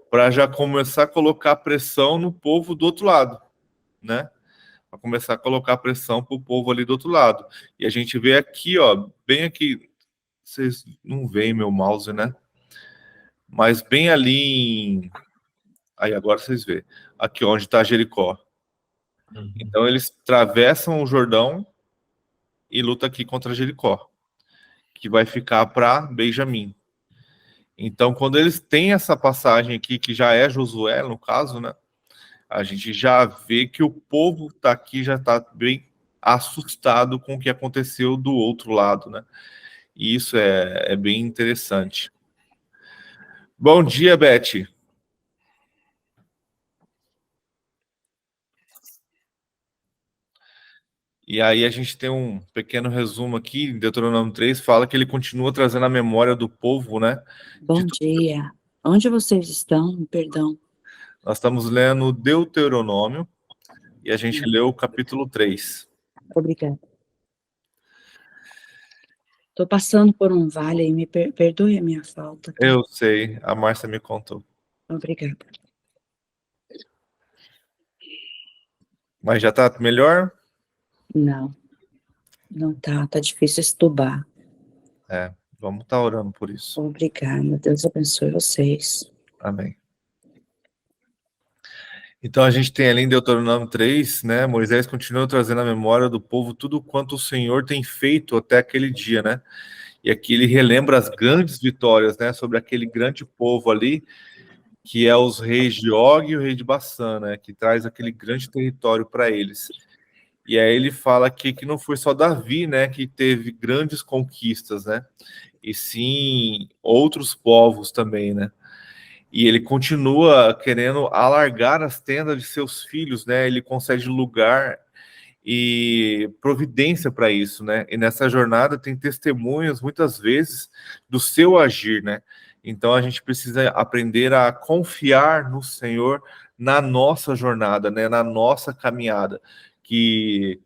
para já começar a colocar pressão no povo do outro lado, né? Para começar a colocar pressão para o povo ali do outro lado. E a gente vê aqui, ó, bem aqui, vocês não veem meu mouse, né? Mas bem ali em... Aí agora vocês veem. Aqui onde está Jericó. Então eles atravessam o Jordão e lutam aqui contra Jericó, que vai ficar para Benjamim. Então, quando eles têm essa passagem aqui, que já é Josué, no caso, né? A gente já vê que o povo tá aqui, já está bem assustado com o que aconteceu do outro lado, né? E isso é bem interessante. Bom dia, Beth. E aí a gente tem um pequeno resumo aqui, em Deuteronômio 3, fala que ele continua trazendo a memória do povo, né?
Bom dia. Onde vocês estão? Perdão.
Nós estamos lendo Deuteronômio e a gente leu o capítulo 3.
Obrigada. Estou passando por um vale e me perdoe a minha falta. Tá?
Eu sei, a Márcia me contou.
Obrigada.
Mas já tá melhor?
Não, não tá. Tá difícil estubar.
Vamos estar orando por isso.
Obrigada. Deus abençoe vocês.
Amém. Então a gente tem ali em Deuteronômio 3, né? Moisés continua trazendo à memória do povo tudo quanto o Senhor tem feito até aquele dia, né? E aqui ele relembra as grandes vitórias, né? Sobre aquele grande povo ali, que é os reis de Og e o rei de Bassã, né? Que traz aquele grande território para eles. E aí ele fala aqui que não foi só Davi, né? Que teve grandes conquistas, né? E sim outros povos também, né? E ele continua querendo alargar as tendas de seus filhos, né? Ele concede lugar e providência para isso, né? E nessa jornada tem testemunhas, muitas vezes, do seu agir, né? Então a gente precisa aprender a confiar no Senhor na nossa jornada, né? Na nossa caminhada, que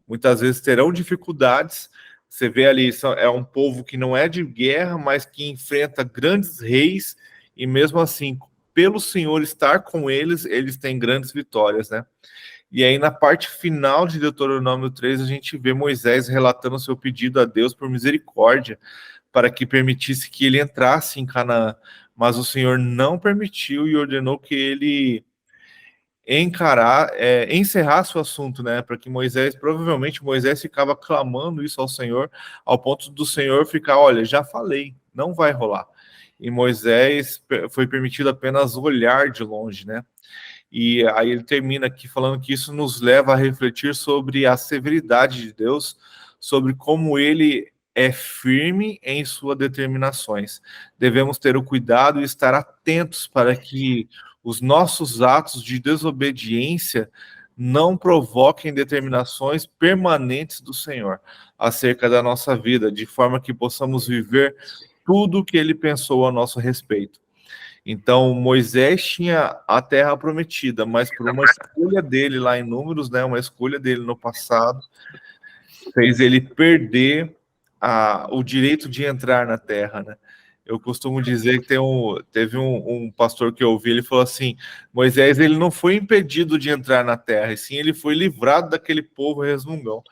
muitas vezes terão dificuldades. Você vê ali, é um povo que não é de guerra, mas que enfrenta grandes reis, e mesmo assim, pelo Senhor estar com eles, eles têm grandes vitórias, né? E aí, na parte final de Deuteronômio 3, a gente vê Moisés relatando seu pedido a Deus por misericórdia, para que permitisse que ele entrasse em Canaã. Mas o Senhor não permitiu e ordenou que ele encerrasse o assunto, né? Para que provavelmente Moisés ficava clamando isso ao Senhor, ao ponto do Senhor ficar, olha, já falei, não vai rolar. E Moisés foi permitido apenas olhar de longe, né? E aí ele termina aqui falando que isso nos leva a refletir sobre a severidade de Deus, sobre como ele é firme em suas determinações. Devemos ter o cuidado e estar atentos para que os nossos atos de desobediência não provoquem determinações permanentes do Senhor acerca da nossa vida, de forma que possamos viver tudo o que ele pensou a nosso respeito. Então, Moisés tinha a terra prometida, mas por uma escolha dele lá em Números, né, uma escolha dele no passado, fez ele perder o direito de entrar na terra, né? Eu costumo dizer que teve um pastor que eu ouvi, ele falou assim, Moisés ele não foi impedido de entrar na terra, e sim ele foi livrado daquele povo resmungão,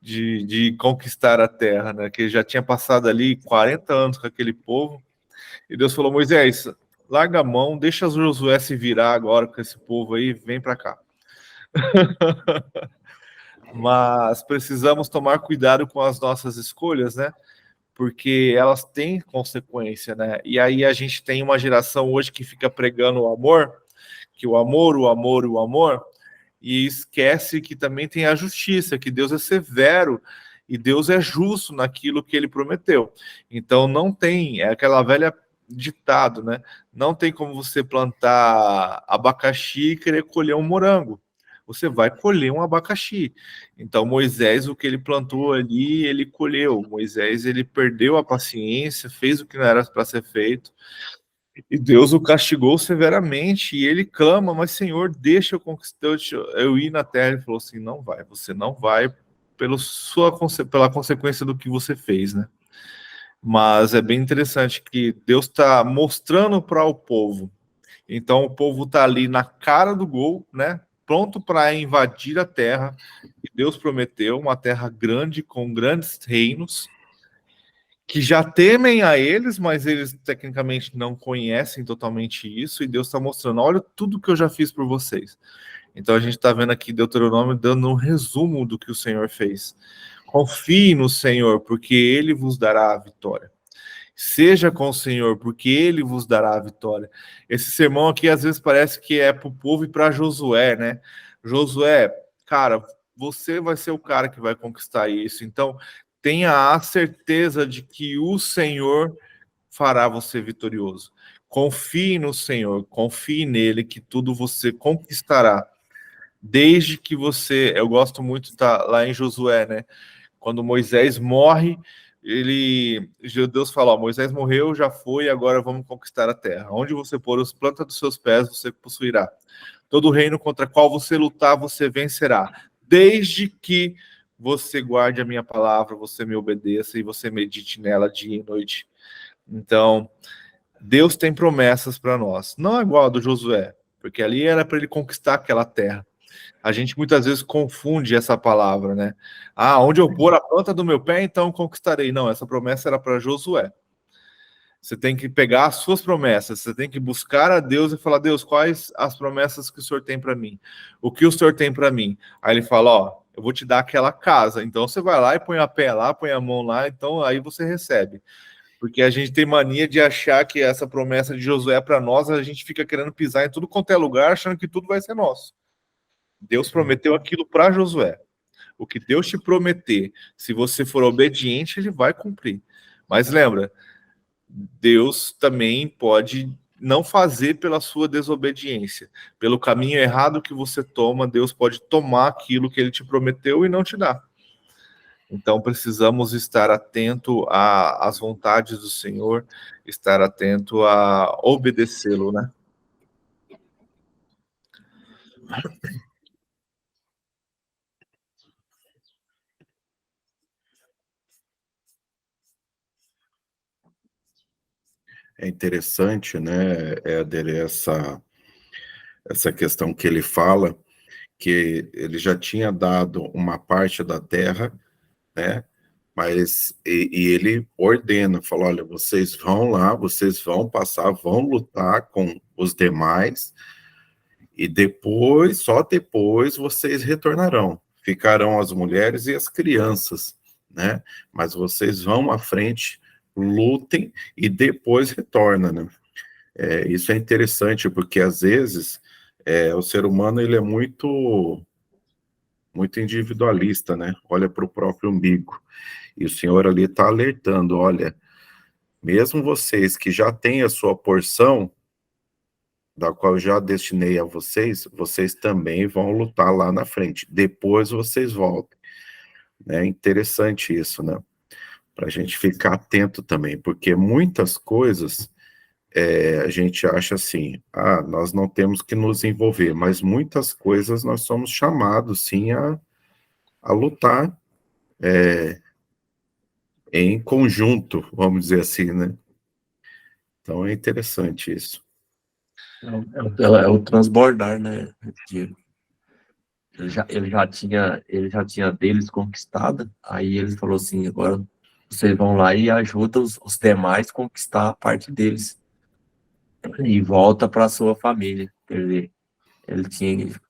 de conquistar a terra, né? Que ele já tinha passado ali 40 anos com aquele povo, e Deus falou, Moisés, larga a mão, deixa Josué se virar agora com esse povo aí, vem para cá. Mas precisamos tomar cuidado com as nossas escolhas, né? Porque elas têm consequência, né? E aí a gente tem uma geração hoje que fica pregando o amor, que o amor, o amor, o amor, e esquece que também tem a justiça, que Deus é severo e Deus é justo naquilo que ele prometeu. Então não tem, é aquela velha ditado, né? Não tem como você plantar abacaxi e querer colher um morango. Você vai colher um abacaxi. Então Moisés, o que ele plantou ali, ele colheu. Moisés, ele perdeu a paciência, fez o que não era para ser feito, e Deus o castigou severamente, e ele clama, mas Senhor, deixa eu conquistar, eu ir na terra. Ele falou assim, não vai, você não vai pela consequência do que você fez, né? Mas é bem interessante que Deus está mostrando para o povo. Então o povo está ali na cara do gol, né? Pronto para invadir a terra que Deus prometeu, uma terra grande com grandes reinos, que já temem a eles, mas eles tecnicamente não conhecem totalmente isso, e Deus está mostrando, olha tudo que eu já fiz por vocês. Então a gente está vendo aqui Deuteronômio dando um resumo do que o Senhor fez. Confie no Senhor, porque Ele vos dará a vitória. Seja com o Senhor, porque Ele vos dará a vitória. Esse sermão aqui às vezes parece que é para o povo e para Josué, né? Josué, cara, você vai ser o cara que vai conquistar isso. Então tenha a certeza de que o Senhor fará você vitorioso. Confie no Senhor, confie nele, que tudo você conquistará. Desde que você, eu gosto muito, tá lá em Josué, né? Quando Moisés morre, Deus fala, ó, Moisés morreu, já foi, agora vamos conquistar a terra. Onde você pôr os plantas dos seus pés, você possuirá. Todo reino contra qual você lutar, você vencerá. Desde que você guarde a minha palavra, você me obedeça e você medite nela dia e noite. Então, Deus tem promessas para nós. Não é igual a do Josué, porque ali era para ele conquistar aquela terra. A gente muitas vezes confunde essa palavra, né? Ah, onde eu pôr a planta do meu pé, então conquistarei. Não, essa promessa era para Josué. Você tem que pegar as suas promessas, você tem que buscar a Deus e falar, Deus, quais as promessas que o Senhor tem para mim? O que o Senhor tem para mim? Aí ele fala, ó, eu vou te dar aquela casa. Então você vai lá e põe a pé lá, põe a mão lá, então aí você recebe. Porque a gente tem mania de achar que essa promessa de Josué é para nós, a gente fica querendo pisar em tudo quanto é lugar, achando que tudo vai ser nosso. Deus prometeu aquilo para Josué. O que Deus te prometer, se você for obediente, ele vai cumprir. Mas lembra, Deus também pode não fazer pela sua desobediência. Pelo caminho errado que você toma, Deus pode tomar aquilo que ele te prometeu e não te dar. Então precisamos estar atento às vontades do Senhor, estar atento a obedecê-lo, né?
É interessante, né, Éder, essa questão que ele fala, que ele já tinha dado uma parte da terra, né, mas e ele ordena, fala, olha, vocês vão lá, vocês vão passar, vão lutar com os demais, e depois, só depois, vocês retornarão. Ficarão as mulheres e as crianças, né? Mas vocês vão à frente, lutem e depois retornam, né? Isso é interessante, porque às vezes o ser humano ele é muito individualista, né? Olha para o próprio umbigo. E o Senhor ali está alertando, olha, mesmo vocês que já têm a sua porção, da qual eu já destinei a vocês, vocês também vão lutar lá na frente. Depois vocês voltem. É interessante isso, né? Para a gente ficar atento também, porque muitas coisas a gente acha assim, nós não temos que nos envolver, mas muitas coisas nós somos chamados, sim, a lutar em conjunto, vamos dizer assim, né? Então é interessante isso.
É o transbordar, né? Ele já tinha deles conquistado, aí ele falou assim, agora vocês vão lá e ajudam os demais a conquistar a parte deles. E volta para a sua família. Quer dizer, ele tinha...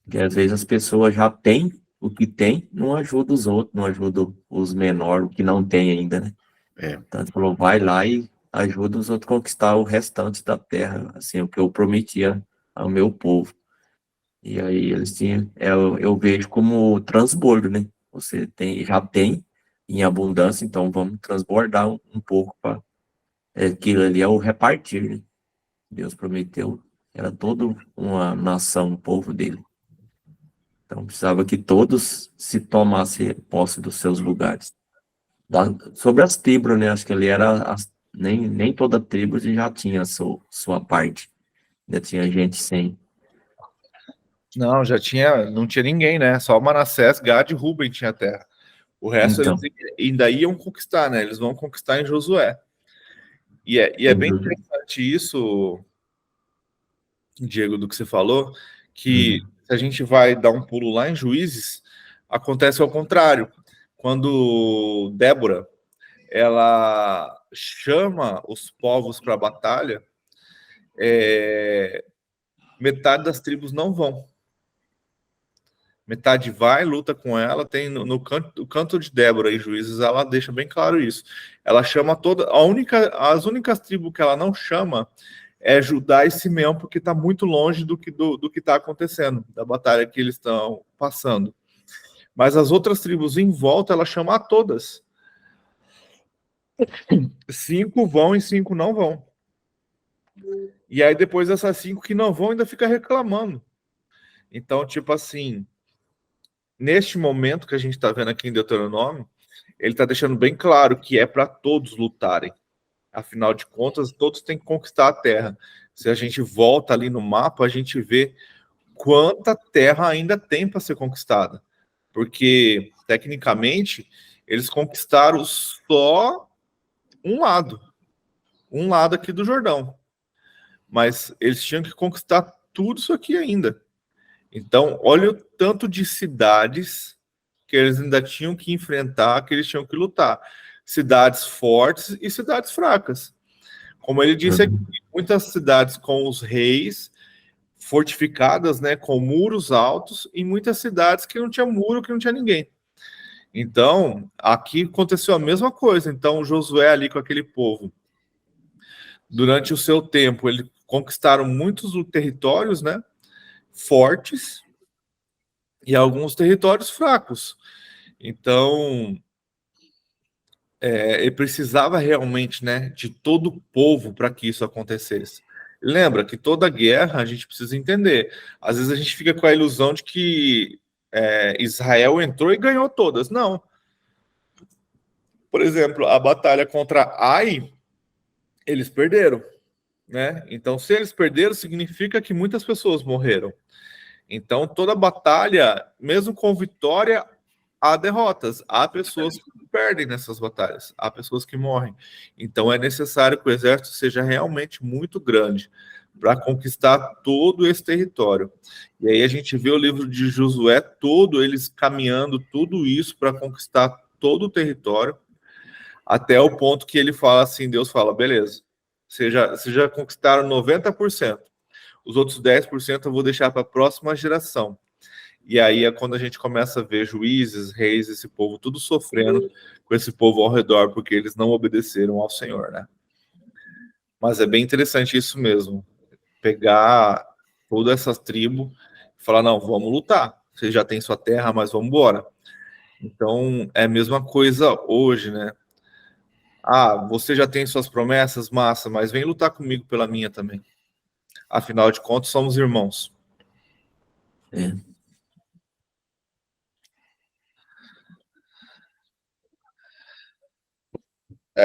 que às vezes as pessoas já têm o que tem, não ajuda os outros, não ajuda os menores, o que não tem ainda, né? Então ele falou, vai lá e ajuda os outros a conquistar o restante da terra, assim, o que eu prometia ao meu povo. E aí eles tinham, eu vejo como transbordo, né? Você tem, já tem em abundância, então vamos transbordar um pouco para aquilo ali é o repartir, né? Deus prometeu, era toda uma nação, um povo dele. Então precisava que todos se tomassem posse dos seus lugares. Sobre as tribos, né? Acho que ali era nem toda tribo já tinha a sua parte. Ainda tinha gente sem.
Não, não tinha ninguém, né? Só Manassés, Gad e Ruben tinha terra. O resto
Então,
eles ainda iam conquistar, né? Eles vão conquistar em Josué. E é bem interessante isso, Diego, do que você falou, que se a gente vai dar um pulo lá em Juízes, acontece ao contrário. Quando Débora, ela chama os povos para a batalha, metade das tribos não vão. Metade vai, luta com ela, tem no canto de Débora e Juízes, ela deixa bem claro isso. Ela chama as únicas tribos que ela não chama é Judá e Simeão, porque está muito longe do que está acontecendo, da batalha que eles estão passando. Mas as outras tribos em volta, ela chama a todas. 5 vão e 5 não vão. E aí depois essas 5 que não vão ainda fica reclamando. Então, tipo assim, neste momento que a gente está vendo aqui em Deuteronômio, ele está deixando bem claro que é para todos lutarem. Afinal de contas, todos têm que conquistar a terra. Se a gente volta ali no mapa, a gente vê quanta terra ainda tem para ser conquistada. Porque, tecnicamente, eles conquistaram só um lado aqui do Jordão. Mas eles tinham que conquistar tudo isso aqui ainda. Então, olha o tanto de cidades que eles ainda tinham que enfrentar, que eles tinham que lutar. Cidades fortes e cidades fracas. Como ele disse aqui, muitas cidades com os reis fortificadas, né, com muros altos, e muitas cidades que não tinha muro, que não tinha ninguém. Então, aqui aconteceu a mesma coisa. Então, Josué ali com aquele povo, durante o seu tempo, eles conquistaram muitos territórios, né, fortes, e alguns territórios fracos. Então, ele precisava realmente, né, de todo o povo para que isso acontecesse. Lembra que toda guerra a gente precisa entender. Às vezes a gente fica com a ilusão de que Israel entrou e ganhou todas. Não. Por exemplo, a batalha contra Ai, eles perderam, né? Então, se eles perderam, significa que muitas pessoas morreram. Então, toda batalha, mesmo com vitória, há derrotas. Há pessoas que perdem nessas batalhas. Há pessoas que morrem. Então, é necessário que o exército seja realmente muito grande para conquistar todo esse território. E aí a gente vê o livro de Josué todo, eles caminhando tudo isso para conquistar todo o território, até o ponto que ele fala assim, Deus fala, beleza, vocês já conquistaram 90%. Os outros 10% eu vou deixar para a próxima geração. E aí é quando a gente começa a ver juízes, reis, esse povo tudo sofrendo com esse povo ao redor, porque eles não obedeceram ao Senhor, né? Mas é bem interessante isso mesmo. Pegar toda essa tribo e falar, não, vamos lutar. Você já tem sua terra, mas vamos embora. Então, é a mesma coisa hoje, né? Ah, você já tem suas promessas, massa, mas vem lutar comigo pela minha também. Afinal de contas, somos irmãos.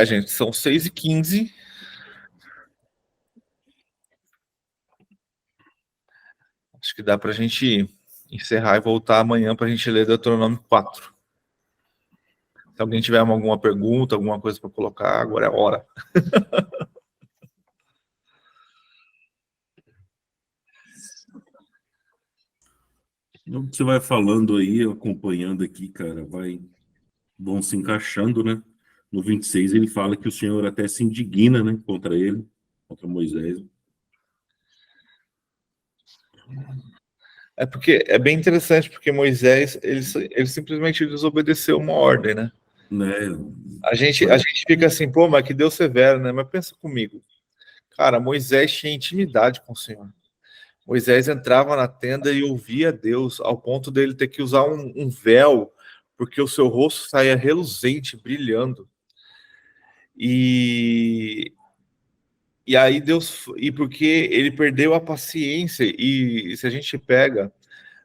Gente, são 6h15. Acho que dá para a gente encerrar e voltar amanhã para a gente ler Deuteronômio 4. Se alguém tiver alguma pergunta, alguma coisa para colocar, agora é a hora.
Você vai falando aí, acompanhando aqui, cara, vão se encaixando, né? No 26 ele fala que o Senhor até se indigna, né, contra ele, contra Moisés.
É porque é bem interessante, porque Moisés, ele simplesmente desobedeceu uma ordem, né?
Né?
A gente fica assim, pô, mas que Deus severo, né? Mas pensa comigo. Cara, Moisés tinha intimidade com o Senhor. Moisés entrava na tenda e ouvia Deus, ao ponto dele ter que usar um véu, porque o seu rosto saía reluzente, brilhando. E aí e porque ele perdeu a paciência, e se a gente pega,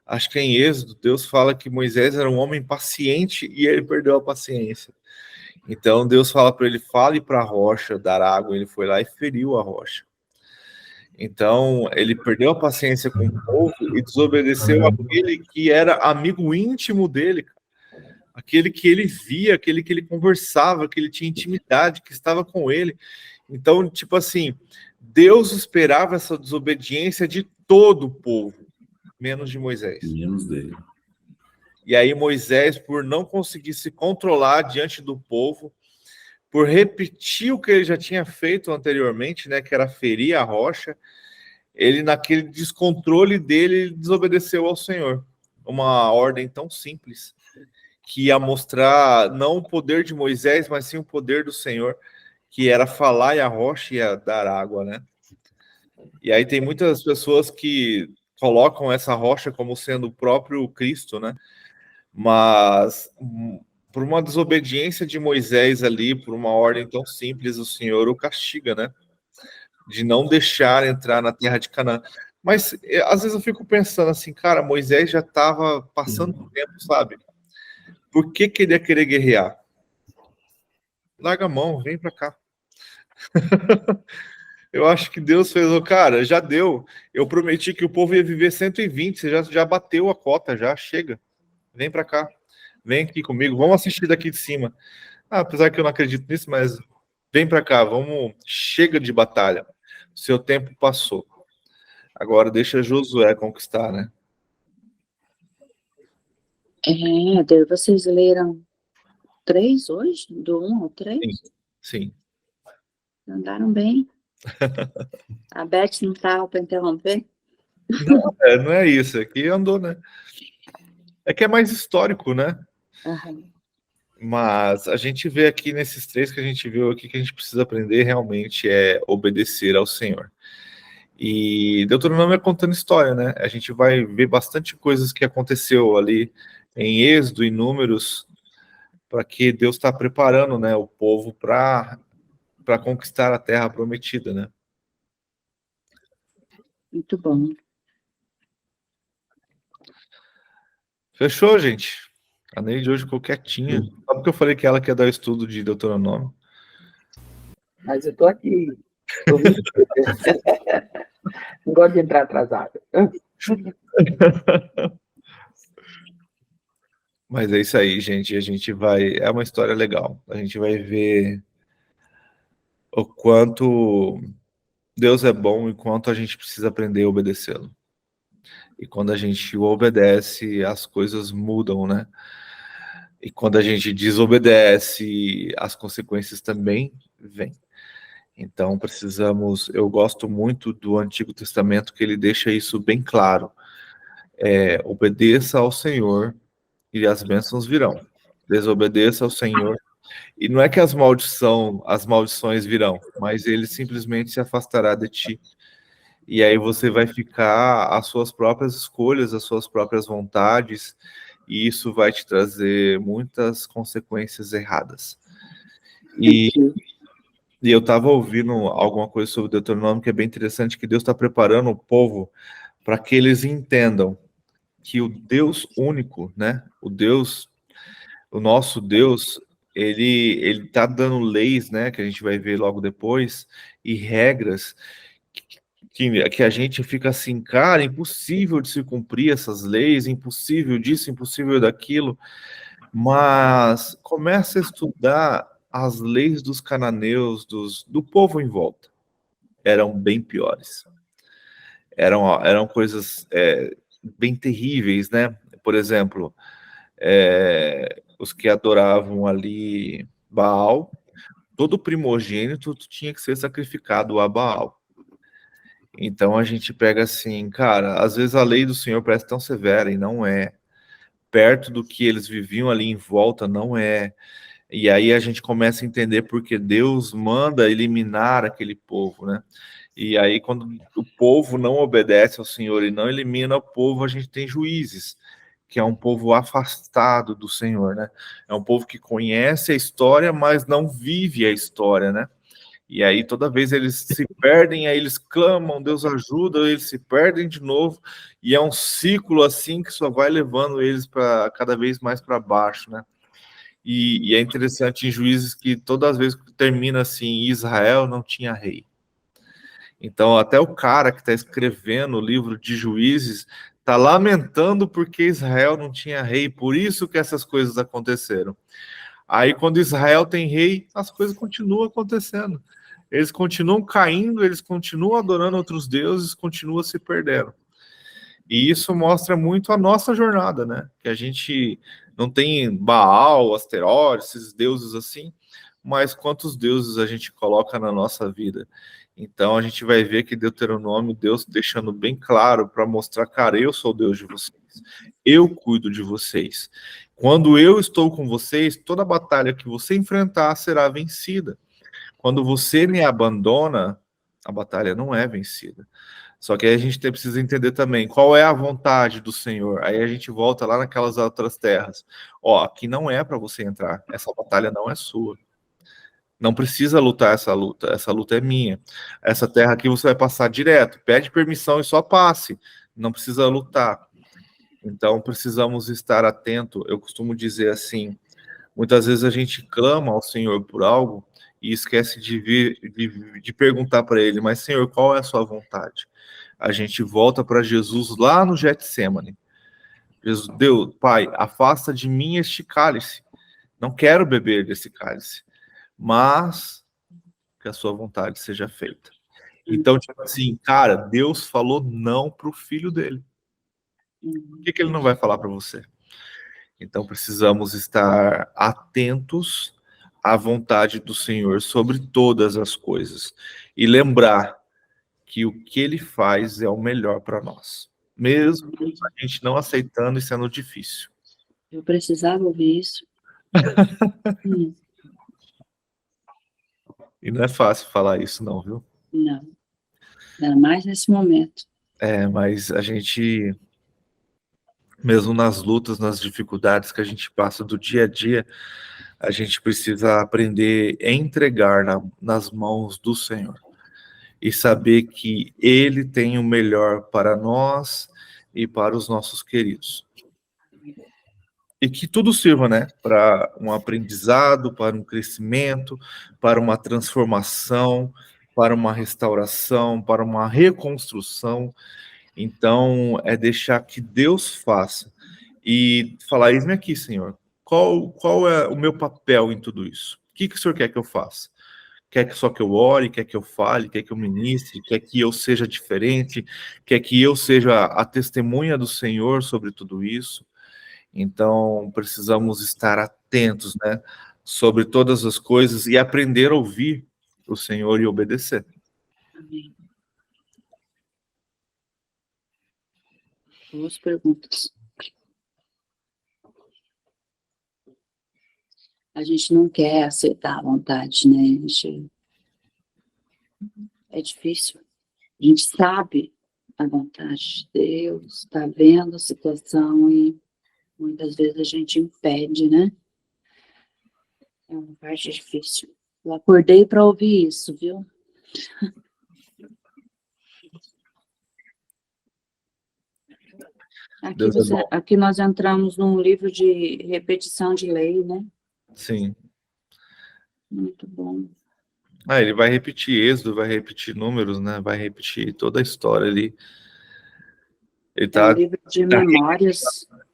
acho que em Êxodo, Deus fala que Moisés era um homem paciente e ele perdeu a paciência. Então Deus fala para ele, fale para a rocha dar água, ele foi lá e feriu a rocha. Então ele perdeu a paciência com o povo e desobedeceu aquele que era amigo íntimo dele, aquele que ele via, aquele que ele conversava, que ele tinha intimidade, que estava com ele. Então, tipo assim, Deus esperava essa desobediência de todo o povo, menos de Moisés.
Menos dele.
E aí Moisés, por não conseguir se controlar diante do povo, por repetir o que ele já tinha feito anteriormente, né, que era ferir a rocha, ele, naquele descontrole dele, ele desobedeceu ao Senhor. Uma ordem tão simples, que ia mostrar não o poder de Moisés, mas sim o poder do Senhor, que era falar e a rocha ia dar água, né? E aí tem muitas pessoas que colocam essa rocha como sendo o próprio Cristo, né? Mas por uma desobediência de Moisés ali, por uma ordem tão simples, o Senhor o castiga, né? De não deixar entrar na terra de Canaã. Mas às vezes eu fico pensando assim, cara, Moisés já estava passando o tempo, sabe? Por que ele ia querer guerrear? Larga a mão, vem para cá. Eu acho que Deus fez, cara, já deu. Eu prometi que o povo ia viver 120, você já bateu a cota, já chega. Vem para cá. Vem aqui comigo, vamos assistir daqui de cima. Apesar que eu não acredito nisso, mas vem para cá, vamos, chega de batalha. Seu tempo passou. Agora deixa Josué conquistar, né?
Vocês leram 3 hoje? Do 1 ao 3?
Sim.
Andaram bem. A Beth não estava para interromper?
Não é isso, aqui andou, né? É que é mais histórico, né?
Uhum.
Mas a gente vê aqui nesses 3 que a gente viu aqui que a gente precisa aprender realmente é obedecer ao Senhor. E Deuteronômio é contando história, né? A gente vai ver bastante coisas que aconteceu ali em Êxodo e Números, para que Deus está preparando, né, o povo para conquistar a terra prometida, né?
Muito bom.
Fechou, gente? A Neide hoje ficou quietinha. Só porque eu falei que ela quer dar o estudo de Deuteronômio.
Mas eu tô aqui. Não gosto de entrar atrasado.
Mas é isso aí, gente. A gente vai... É uma história legal. A gente vai ver o quanto Deus é bom e quanto a gente precisa aprender a obedecê-lo. E quando a gente obedece, as coisas mudam, né? E quando a gente desobedece, as consequências também vêm. Então precisamos... Eu gosto muito do Antigo Testamento, que ele deixa isso bem claro. Obedeça ao Senhor e as bênçãos virão. Desobedeça ao Senhor. E não é que as maldições virão, mas ele simplesmente se afastará de ti. E aí você vai ficar às suas próprias escolhas, às suas próprias vontades, e isso vai te trazer muitas consequências erradas. E eu estava ouvindo alguma coisa sobre Deuteronômio que é bem interessante, que Deus está preparando o povo para que eles entendam que o Deus único, né, o nosso Deus, ele está dando leis, né, que a gente vai ver logo depois, e regras que a gente fica assim, cara, impossível de se cumprir essas leis, impossível disso, impossível daquilo, mas começa a estudar as leis dos cananeus, do povo em volta. Eram bem piores. Eram coisas bem terríveis, né? Por exemplo, os que adoravam ali Baal, todo primogênito tinha que ser sacrificado a Baal. Então a gente pega assim, cara, às vezes a lei do Senhor parece tão severa e não é. Perto do que eles viviam ali em volta, não é. E aí a gente começa a entender porque Deus manda eliminar aquele povo, né? E aí, quando o povo não obedece ao Senhor e não elimina o povo, a gente tem juízes, que é um povo afastado do Senhor, né? É um povo que conhece a história, mas não vive a história, né? E aí, toda vez eles se perdem, aí eles clamam, Deus ajuda, eles se perdem de novo, e é um ciclo assim que só vai levando eles para cada vez mais para baixo, né? E é interessante em Juízes que todas as vezes que termina assim, Israel não tinha rei. Então, até o cara que está escrevendo o livro de Juízes está lamentando porque Israel não tinha rei, por isso que essas coisas aconteceram. Aí, quando Israel tem rei, as coisas continuam acontecendo. Eles continuam caindo, eles continuam adorando outros deuses, continuam se perdendo. E isso mostra muito a nossa jornada, né? Que a gente não tem Baal, Asteroide, esses deuses assim, mas quantos deuses a gente coloca na nossa vida. Então a gente vai ver que Deuteronômio, Deus deixando bem claro para mostrar, cara, eu sou o Deus de vocês. Eu cuido de vocês. Quando eu estou com vocês, toda batalha que você enfrentar será vencida. Quando você me abandona, a batalha não é vencida. Só que aí a gente precisa entender também qual é a vontade do Senhor. Aí a gente volta lá naquelas outras terras. Ó, aqui não é para você entrar. Essa batalha não é sua. Não precisa lutar essa luta. Essa luta é minha. Essa terra aqui você vai passar direto. Pede permissão e só passe. Não precisa lutar. Então precisamos estar atento. Eu costumo dizer assim, muitas vezes a gente clama ao Senhor por algo e esquece de perguntar para ele, mas Senhor, qual é a sua vontade? A gente volta para Jesus lá no Getsemane. Jesus, Deus, Pai, afasta de mim este cálice. Não quero beber desse cálice, mas que a sua vontade seja feita. Então, tipo assim, cara, Deus falou não para o filho dele. Por que ele não vai falar para você? Então, precisamos estar atentos à vontade do Senhor sobre todas as coisas e lembrar que o que ele faz é o melhor para nós, mesmo a gente não aceitando e sendo difícil.
Eu precisava ouvir isso.
E não é fácil falar isso, não, viu?
Não. Ainda mais nesse momento.
Mas a gente, mesmo nas lutas, nas dificuldades que a gente passa do dia a dia, a gente precisa aprender a entregar nas mãos do Senhor e saber que Ele tem o melhor para nós e para os nossos queridos. E que tudo sirva, né, para um aprendizado, para um crescimento, para uma transformação, para uma restauração, para uma reconstrução. Então, é deixar que Deus faça e falar, eis-me aqui, Senhor, qual é o meu papel em tudo isso? O que o Senhor quer que eu faça? Quer que só que eu ore, quer que eu fale, quer que eu ministre, quer que eu seja diferente, quer que eu seja a testemunha do Senhor sobre tudo isso? Então, precisamos estar atentos, né, sobre todas as coisas e aprender a ouvir o Senhor e obedecer.
Amém. Boas perguntas. A gente não quer aceitar a vontade, né? É difícil. A gente sabe a vontade de Deus, está vendo a situação e muitas vezes a gente impede, né? É uma parte difícil. Eu acordei para ouvir isso, viu? Aqui nós entramos num livro de repetição de lei, né?
Sim.
Muito bom.
Ele vai repetir Êxodo, vai repetir Números, né? Vai repetir toda a história ali. Ele
É um livro de memórias.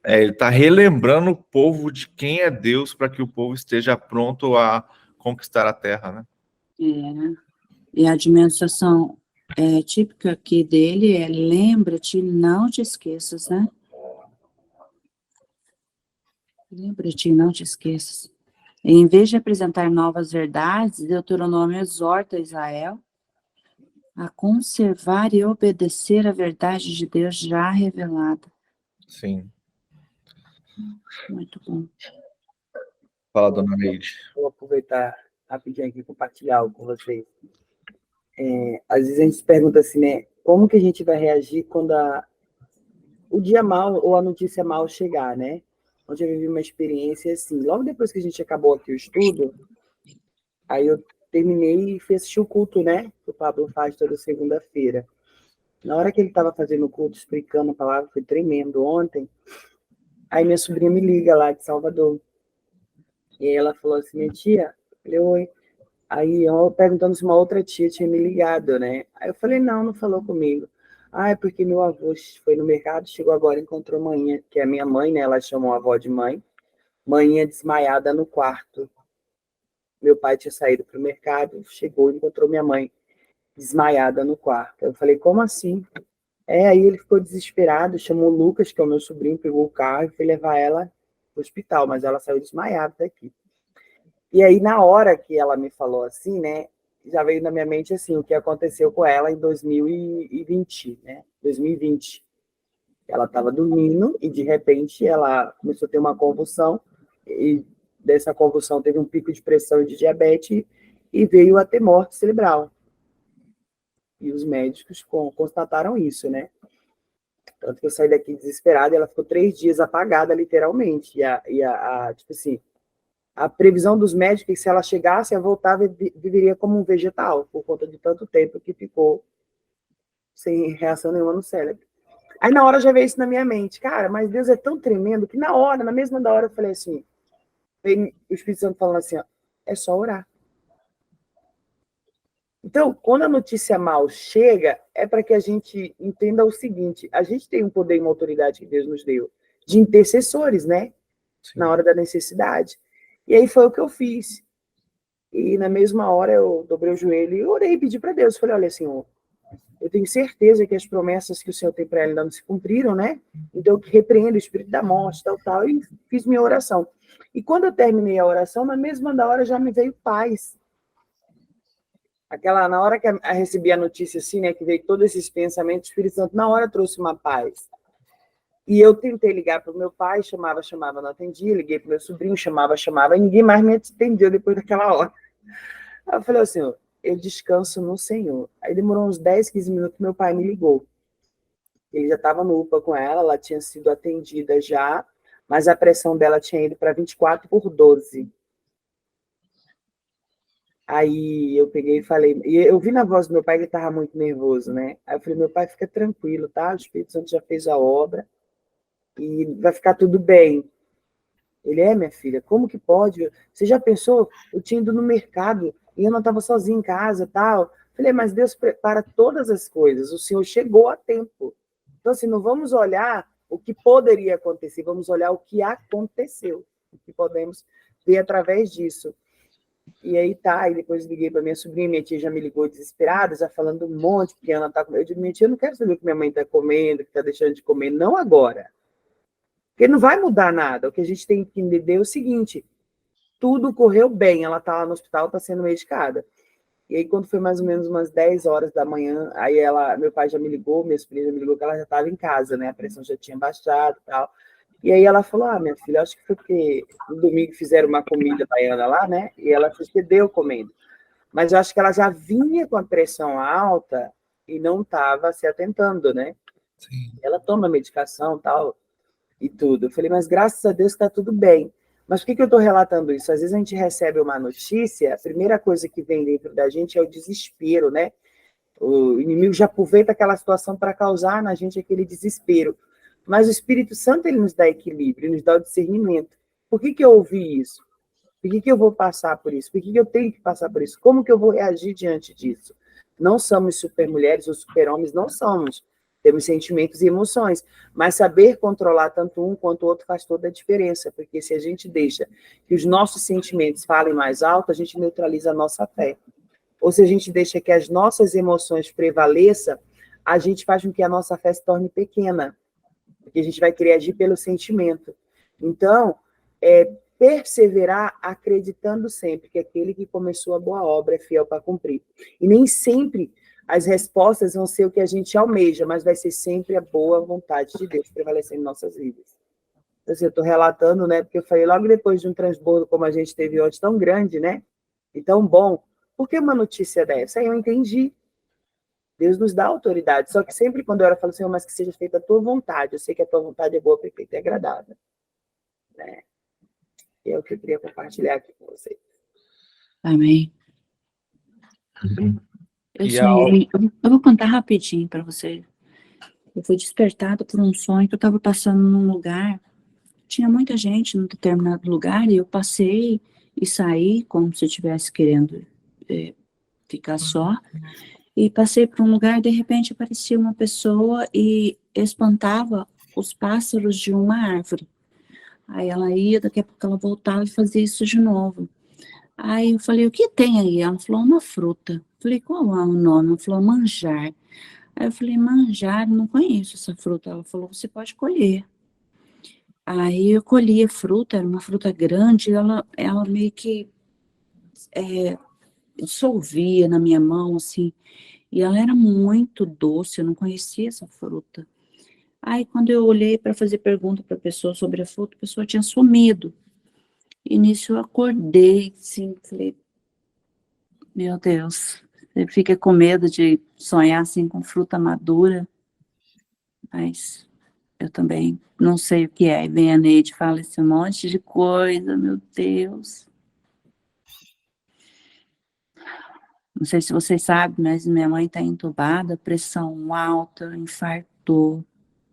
Ele está relembrando o povo de quem é Deus para que o povo esteja pronto a conquistar a terra, né?
E a administração típica aqui dele é lembra-te, não te esqueças, né? Lembra-te, não te esqueças. Em vez de apresentar novas verdades, Deuteronômio exorta Israel a conservar e obedecer a verdade de Deus já revelada.
Sim.
Muito bom.
Fala, dona Neide.
Vou aproveitar rapidinho aqui e compartilhar algo com vocês. Às vezes a gente se pergunta assim, né? Como que a gente vai reagir quando o dia mal ou a notícia mal chegar, né? Onde eu vivi uma experiência assim. Logo depois que a gente acabou aqui o estudo, aí eu terminei e fui assistir o culto, né? Que o Pablo faz toda segunda-feira. Na hora que ele estava fazendo o culto, explicando a palavra, foi tremendo ontem. Aí minha sobrinha me liga lá de Salvador. E aí ela falou assim, minha tia, eu falei, oi. Aí eu perguntando se uma outra tia tinha me ligado, né? Aí eu falei, não falou comigo. Ah, é porque meu avô foi no mercado, chegou agora, encontrou manhã, que é a minha mãe, né? Ela chamou a avó de mãe. Manhã desmaiada no quarto. Meu pai tinha saído para o mercado, chegou e encontrou minha mãe desmaiada no quarto. Eu falei, como assim? Aí ele ficou desesperado, chamou o Lucas, que é o meu sobrinho, pegou o carro e foi levar ela para o hospital, mas ela saiu desmaiada daqui. E aí, na hora que ela me falou assim, né, já veio na minha mente assim, o que aconteceu com ela em 2020, né? 2020. Ela estava dormindo e, de repente, ela começou a ter uma convulsão e dessa convulsão teve um pico de pressão e de diabetes e veio a ter morte cerebral. E os médicos constataram isso, né? Tanto que eu saí daqui desesperada e ela ficou 3 dias apagada, literalmente. Tipo assim, a previsão dos médicos é que se ela chegasse a voltar, viveria como um vegetal, por conta de tanto tempo que ficou sem reação nenhuma no cérebro. Aí na hora já veio isso na minha mente, cara, mas Deus é tão tremendo que na hora, na mesma da hora, eu falei assim, veio o Espírito Santo falando assim, ó, é só orar. Então, quando a notícia mal chega, é para que a gente entenda o seguinte, a gente tem um poder e uma autoridade que Deus nos deu, de intercessores, né? Sim. Na hora da necessidade. E aí foi o que eu fiz. E na mesma hora eu dobrei o joelho e orei e pedi para Deus. Falei, olha, Senhor, eu tenho certeza que as promessas que o Senhor tem para ela ainda não se cumpriram, né? Então eu repreendo o espírito da morte, tal, e fiz minha oração. E quando eu terminei a oração, na mesma hora já me veio paz. Na hora que eu recebi a notícia assim, né, que veio todos esses pensamentos, o Espírito Santo na hora trouxe uma paz. E eu tentei ligar para o meu pai, chamava, não atendia, liguei para o meu sobrinho, chamava, e ninguém mais me atendeu depois daquela hora. Aí eu falei assim, eu descanso no Senhor. Aí demorou uns 10, 15 minutos, meu pai me ligou. Ele já estava no UPA com ela tinha sido atendida já, mas a pressão dela tinha ido para 24/12. Aí eu peguei e falei, e eu vi na voz do meu pai que ele estava muito nervoso, né? Aí eu falei, meu pai, fica tranquilo, tá? O Espírito Santo já fez a obra e vai ficar tudo bem. Ele, minha filha, como que pode? Você já pensou? Eu tinha ido no mercado e eu não estava sozinha em casa, tal. Falei, mas Deus prepara todas as coisas, o Senhor chegou a tempo. Então, assim, não vamos olhar o que poderia acontecer, vamos olhar o que aconteceu, o que podemos ver através disso. E aí e depois liguei para minha sobrinha, minha tia já me ligou desesperada, já falando um monte, porque a Ana está comendo. Eu digo, minha tia, eu não quero saber o que minha mãe está comendo, que está deixando de comer, não agora. Porque não vai mudar nada. O que a gente tem que entender é o seguinte, tudo correu bem, ela está lá no hospital, está sendo medicada. E aí, quando foi mais ou menos umas 10 horas da manhã, aí meu pai já me ligou, minha sobrinha já me ligou que ela já estava em casa, né? A pressão já tinha baixado e tal. E aí ela falou, minha filha, acho que foi porque no domingo fizeram uma comida baiana lá, né? E ela se perdeu comendo. Mas eu acho que ela já vinha com a pressão alta e não estava se atentando, né? Sim. Ela toma medicação tal, e tudo. Eu falei, mas graças a Deus está tudo bem. Mas por que eu estou relatando isso? Às vezes a gente recebe uma notícia, a primeira coisa que vem dentro da gente é o desespero, né? O inimigo já aproveita aquela situação para causar na gente aquele desespero. Mas o Espírito Santo, ele nos dá equilíbrio, ele nos dá o discernimento. Por que eu ouvi isso? Por que eu vou passar por isso? Por que eu tenho que passar por isso? Como que eu vou reagir diante disso? Não somos super-mulheres ou super-homens, não somos. Temos sentimentos e emoções, mas saber controlar tanto um quanto o outro faz toda a diferença, porque se a gente deixa que os nossos sentimentos falem mais alto, a gente neutraliza a nossa fé. Ou se a gente deixa que as nossas emoções prevaleçam, a gente faz com que a nossa fé se torne pequena, porque a gente vai querer agir pelo sentimento. Então, perseverar acreditando sempre que aquele que começou a boa obra é fiel para cumprir. E nem sempre as respostas vão ser o que a gente almeja, mas vai ser sempre a boa vontade de Deus prevalecendo em nossas vidas. Então, assim, eu estou relatando, né, porque eu falei logo depois de um transbordo como a gente teve hoje, tão grande, né, e tão bom, por que uma notícia dessa? Aí eu entendi. Deus nos dá autoridade. Só que sempre quando eu oro, eu falo, Senhor, mas que seja feita a tua vontade. Eu sei que a tua vontade é boa, perfeita e agradável. Né? E é o que eu queria compartilhar aqui com vocês.
Amém. Eu
E
sonhei, eu vou contar rapidinho para você. Eu fui despertada por um sonho que eu estava passando num lugar, tinha muita gente num determinado lugar, e eu passei e saí como se eu estivesse querendo ficar só, e passei por um lugar e de repente aparecia uma pessoa e espantava os pássaros de uma árvore. Aí ela ia, daqui a pouco ela voltava e fazia isso de novo. Aí eu falei, o que tem aí? Ela falou, uma fruta. Eu falei, qual é o nome? Ela falou, manjar. Aí eu falei, manjar, não conheço essa fruta. Ela falou, você pode colher. Aí eu colhi a fruta, era uma fruta grande, ela meio que dissolvia na minha mão, assim, e ela era muito doce, eu não conhecia essa fruta. Aí quando eu olhei para fazer pergunta para a pessoa sobre a fruta, a pessoa tinha sumido. E nisso eu acordei, assim, falei, meu Deus, você fica com medo de sonhar assim com fruta madura, mas eu também não sei o que é. E vem a Neide e fala esse monte de coisa, meu Deus. Não sei se vocês sabem, mas minha mãe está entubada, pressão alta, infartou.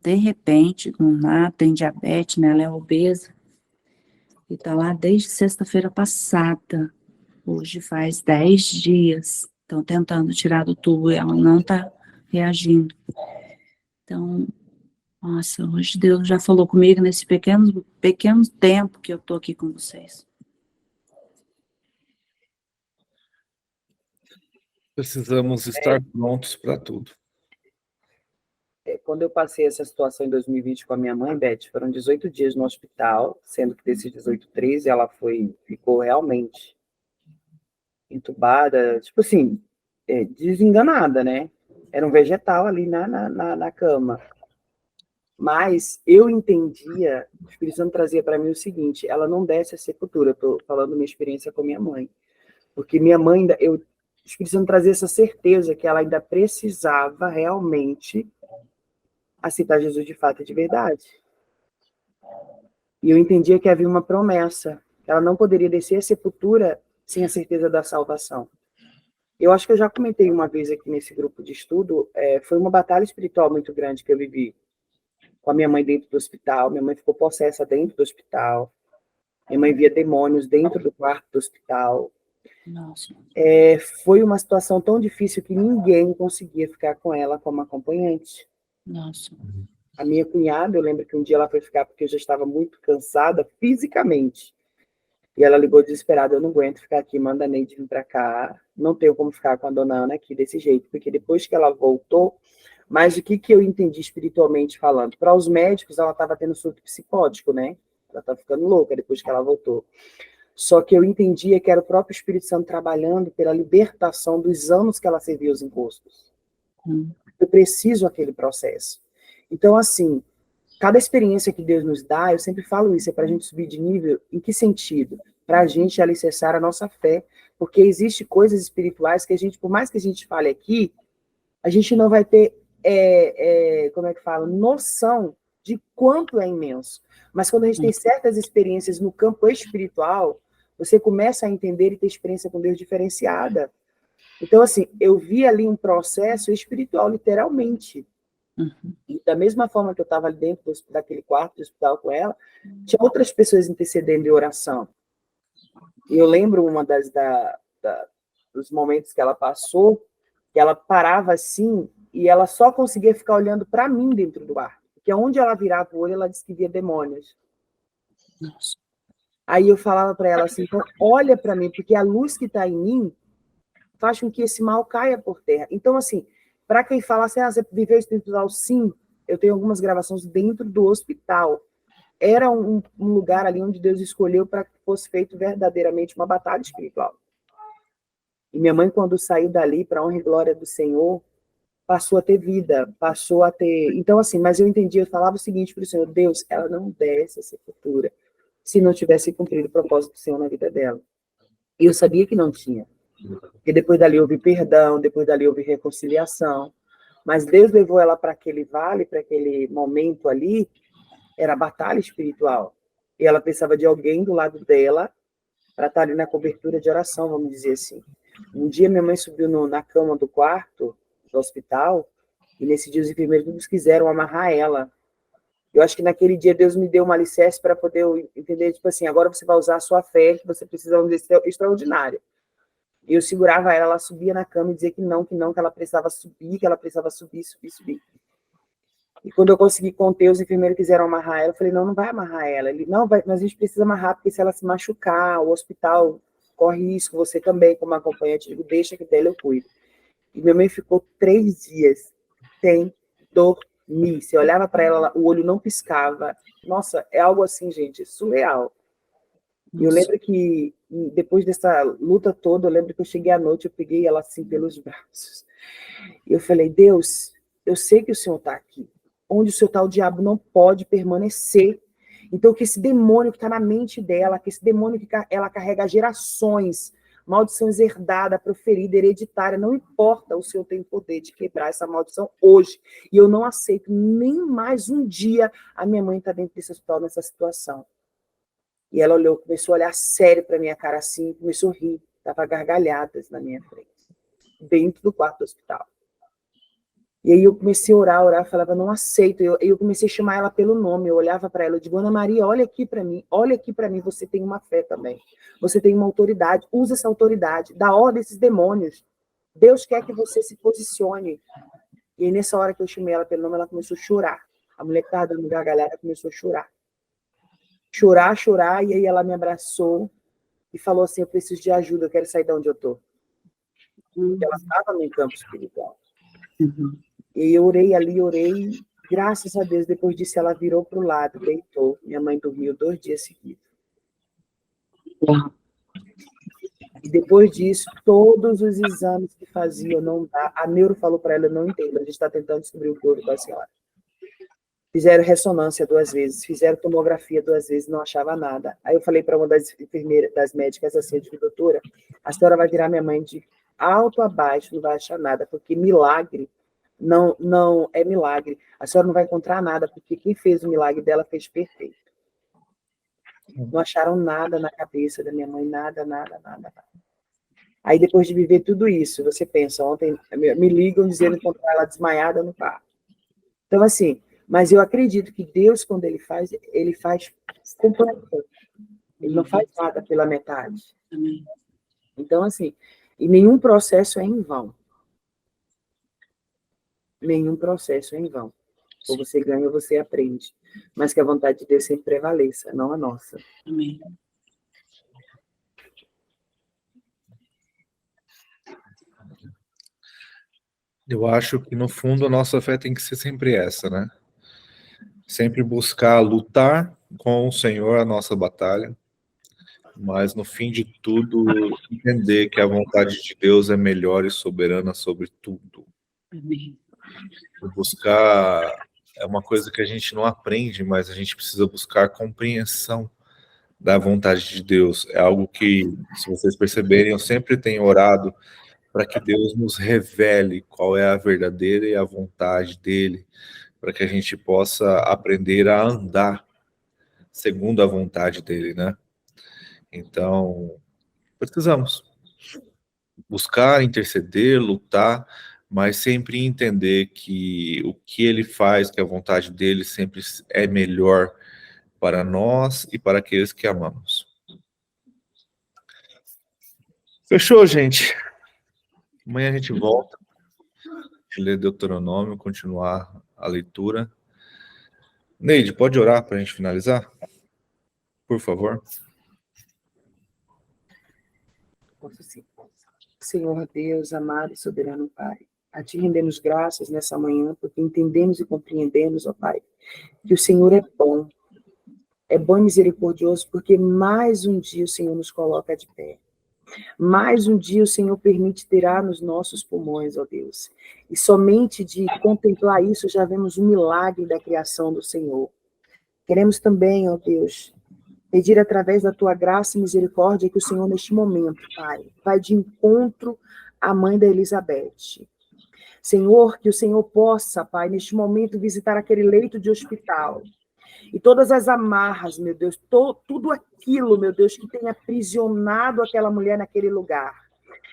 De repente, não nada, tem diabetes, né? Ela é obesa. E está lá desde sexta-feira passada. Hoje faz 10 dias. Estão tentando tirar do tubo e ela não está reagindo. Então, nossa, hoje Deus já falou comigo nesse pequeno tempo que eu estou aqui com vocês.
precisamos estar prontos para tudo.
Quando eu passei essa situação em 2020 com a minha mãe, Beth, foram 18 dias no hospital, sendo que desses 18, 13 ela ficou realmente entubada, tipo assim, desenganada, né? Era um vegetal ali na cama. Mas eu entendia, o Espírito Santo trazia para mim o seguinte, ela não desce a sepultura, eu estou falando minha experiência com minha mãe. Porque minha mãe, o Espírito Santo trazia essa certeza que ela ainda precisava realmente aceitar Jesus de fato e de verdade. E eu entendia que havia uma promessa, que ela não poderia descer a sepultura sem a certeza da salvação. Eu acho que eu já comentei uma vez aqui nesse grupo de estudo, foi uma batalha espiritual muito grande que eu vivi com a minha mãe dentro do hospital. Minha mãe ficou possessa dentro do hospital. Minha mãe via demônios dentro do quarto do hospital.
Nossa.
Foi uma situação tão difícil que ninguém conseguia ficar com ela como acompanhante.
Nossa.
A minha cunhada, eu lembro que um dia ela foi ficar porque eu já estava muito cansada fisicamente. E ela ligou desesperada, eu não aguento ficar aqui, manda a Neide vir para cá. Não tenho como ficar com a dona Ana aqui desse jeito, porque depois que ela voltou, mas o que eu entendi espiritualmente falando? Para os médicos, ela estava tendo surto psicótico, né? Ela estava ficando louca depois que ela voltou. Só que eu entendia que era o próprio Espírito Santo trabalhando pela libertação dos anos que ela serviu os impostos. Eu preciso aquele processo. Então, assim, cada experiência que Deus nos dá, eu sempre falo isso, é para a gente subir de nível. Em que sentido? Para a gente alicerçar a nossa fé. Porque existem coisas espirituais que a gente, por mais que a gente fale aqui, a gente não vai ter, como é que fala, noção de quanto é imenso. Mas quando a gente tem certas experiências no campo espiritual, você começa a entender e ter experiência com Deus diferenciada. Então, assim, eu vi ali um processo espiritual, literalmente. E da mesma forma que eu estava ali dentro daquele quarto de hospital com ela, tinha outras pessoas intercedendo em oração. E eu lembro uma dos momentos que ela passou, que ela parava assim, e ela só conseguia ficar olhando para mim dentro do quarto. Porque onde ela virava o olho, ela disse que via demônios.
Nossa.
Aí eu falava para ela assim, então olha para mim, porque a luz que está em mim faz com que esse mal caia por terra. Então, assim, para quem fala assim, você viveu espiritual, sim, eu tenho algumas gravações dentro do hospital. Era um lugar ali onde Deus escolheu para que fosse feito verdadeiramente uma batalha espiritual. E minha mãe, quando saiu dali, para a honra e glória do Senhor, passou a ter vida, passou a ter... Então, assim, mas eu entendi, eu falava o seguinte para o Senhor, Deus, ela não desce a sepultura se não tivesse cumprido o propósito do Senhor na vida dela. E eu sabia que não tinha. E depois dali houve perdão, depois dali houve reconciliação. Mas Deus levou ela para aquele vale, para aquele momento ali, era batalha espiritual. E ela precisava de alguém do lado dela para estar ali na cobertura de oração, vamos dizer assim. Um dia minha mãe subiu na cama do quarto do hospital, e nesse dia os enfermeiros quiseram amarrar ela. Eu acho que naquele dia Deus me deu uma alicerce para poder entender, tipo assim, agora você vai usar a sua fé, que você precisa, vamos dizer, extraordinária. E eu segurava ela subia na cama e dizia que não, que ela precisava subir, subir. E quando eu consegui conter, os enfermeiros quiseram amarrar ela, eu falei, não vai amarrar ela. Ele, não, mas a gente precisa amarrar, porque se ela se machucar, o hospital corre risco, você também, como acompanhante, eu digo, deixa que dela eu cuido. E minha mãe ficou 3 dias sem dormir. Você olhava para ela, o olho não piscava. Nossa, é algo assim, gente, surreal. E eu lembro que, depois dessa luta toda, eu lembro que eu cheguei à noite, eu peguei ela assim pelos braços. E eu falei, Deus, eu sei que o Senhor está aqui. Onde o Senhor está, o diabo não pode permanecer. Então, que esse demônio que está na mente dela, que esse demônio que ela carrega gerações, maldições herdada, proferida, hereditária, não importa, o Senhor tem poder de quebrar essa maldição hoje. E eu não aceito nem mais um dia a minha mãe estar dentro desse hospital, nessa situação. E ela olhou, começou a olhar sério para minha cara assim, começou a rir, estava gargalhadas na minha frente, dentro do quarto do hospital. E aí eu comecei a orar, falava, não aceito. Eu comecei a chamar ela pelo nome, eu olhava para ela, eu digo, Ana Maria, olha aqui para mim, você tem uma fé também. Você tem uma autoridade, usa essa autoridade, dá ordem a esses demônios. Deus quer que você se posicione. E aí, nessa hora que eu chamei ela pelo nome, ela começou a chorar. A mulher que estava dando gargalhada começou a chorar. Chorar, e aí ela me abraçou e falou assim, eu preciso de ajuda, eu quero sair de onde eu estou. Ela estava no campo espiritual. E eu orei, graças a Deus, depois disso ela virou para o lado, deitou. Minha mãe dormiu 2 dias seguidos. E depois disso, todos os exames que faziam, não dá. A neuro falou para ela, eu não entendo, a gente está tentando descobrir o que houve com a senhora. Fizeram ressonância 2 vezes, fizeram tomografia 2 vezes, não achava nada. Aí eu falei para uma das enfermeiras, das médicas, assim, eu digo, doutora, a senhora vai virar minha mãe de alto a baixo, não vai achar nada, porque milagre não é milagre. A senhora não vai encontrar nada, porque quem fez o milagre dela fez perfeito. Não acharam nada na cabeça da minha mãe, nada. Aí depois de viver tudo isso, você pensa, ontem me ligam dizendo que encontrar ela desmaiada no carro. Então, assim, mas eu acredito que Deus, quando ele faz completo. Ele não faz nada pela metade. Então, assim, e nenhum processo é em vão. Nenhum processo é em vão. Ou você ganha ou você aprende. Mas que a vontade de Deus sempre prevaleça, não a nossa.
Amém.
Eu acho que, no fundo, a nossa fé tem que ser sempre essa, né? Sempre buscar lutar com o Senhor a nossa batalha, mas, no fim de tudo, entender que a vontade de Deus é melhor e soberana sobre tudo.
Amém.
Buscar é uma coisa que a gente não aprende, mas a gente precisa buscar compreensão da vontade de Deus. É algo que, se vocês perceberem, eu sempre tenho orado para que Deus nos revele qual é a verdadeira e a vontade dele, para que a gente possa aprender a andar segundo a vontade dele, né? Então, precisamos buscar, interceder, lutar, mas sempre entender que o que ele faz, que a vontade dele sempre é melhor para nós e para aqueles que amamos. Fechou, gente? Amanhã a gente volta, ler Deuteronômio, continuar a leitura. Neide, pode orar para a gente finalizar? Por favor.
Posso sim. Senhor Deus, amado e soberano Pai, a Ti rendemos graças nessa manhã, porque entendemos e compreendemos, ó Pai, que o Senhor é bom e misericordioso, porque mais um dia o Senhor nos coloca de pé. Mais um dia o Senhor permite ter ar nos nossos pulmões, ó Deus. E somente de contemplar isso já vemos o milagre da criação do Senhor. Queremos também, ó Deus, Pedir através da tua graça e misericórdia que o Senhor, neste momento, Pai, vai de encontro à mãe da Elizabeth. Senhor, que o Senhor possa, Pai, neste momento visitar aquele leito de hospital. E todas as amarras, meu Deus, tudo aquilo, meu Deus, que tem aprisionado aquela mulher naquele lugar.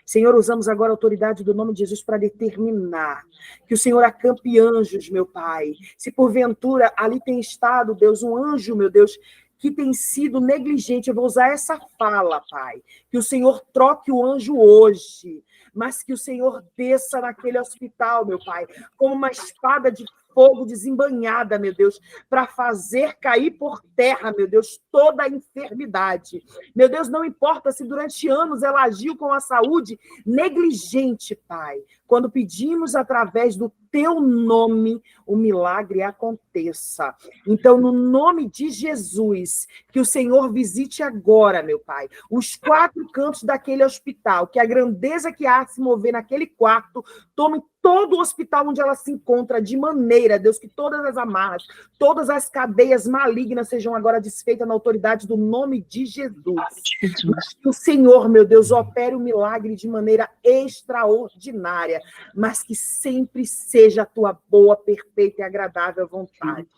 Senhor, usamos agora a autoridade do nome de Jesus para determinar que o Senhor acampe anjos, meu Pai. Se porventura ali tem estado, Deus, um anjo, meu Deus, que tem sido negligente, eu vou usar essa fala, Pai, que o Senhor troque o anjo hoje, mas que o Senhor desça naquele hospital, meu Pai, como uma espada de fogo desembanhada, meu Deus, para fazer cair por terra, meu Deus, toda a enfermidade. Meu Deus, não importa se durante anos ela agiu com a saúde negligente, Pai. Quando pedimos através do teu nome, o milagre aconteça. Então, no nome de Jesus, que o Senhor visite agora, meu Pai, os 4 cantos daquele hospital, que a grandeza que há se mover naquele quarto, tome todo o hospital onde ela se encontra, de maneira, Deus, que todas as amarras, todas as cadeias malignas sejam agora desfeitas na autoridade do nome de Jesus. Mas que o Senhor, meu Deus, opere o milagre de maneira extraordinária, mas que sempre seja a tua boa, perfeita e agradável vontade.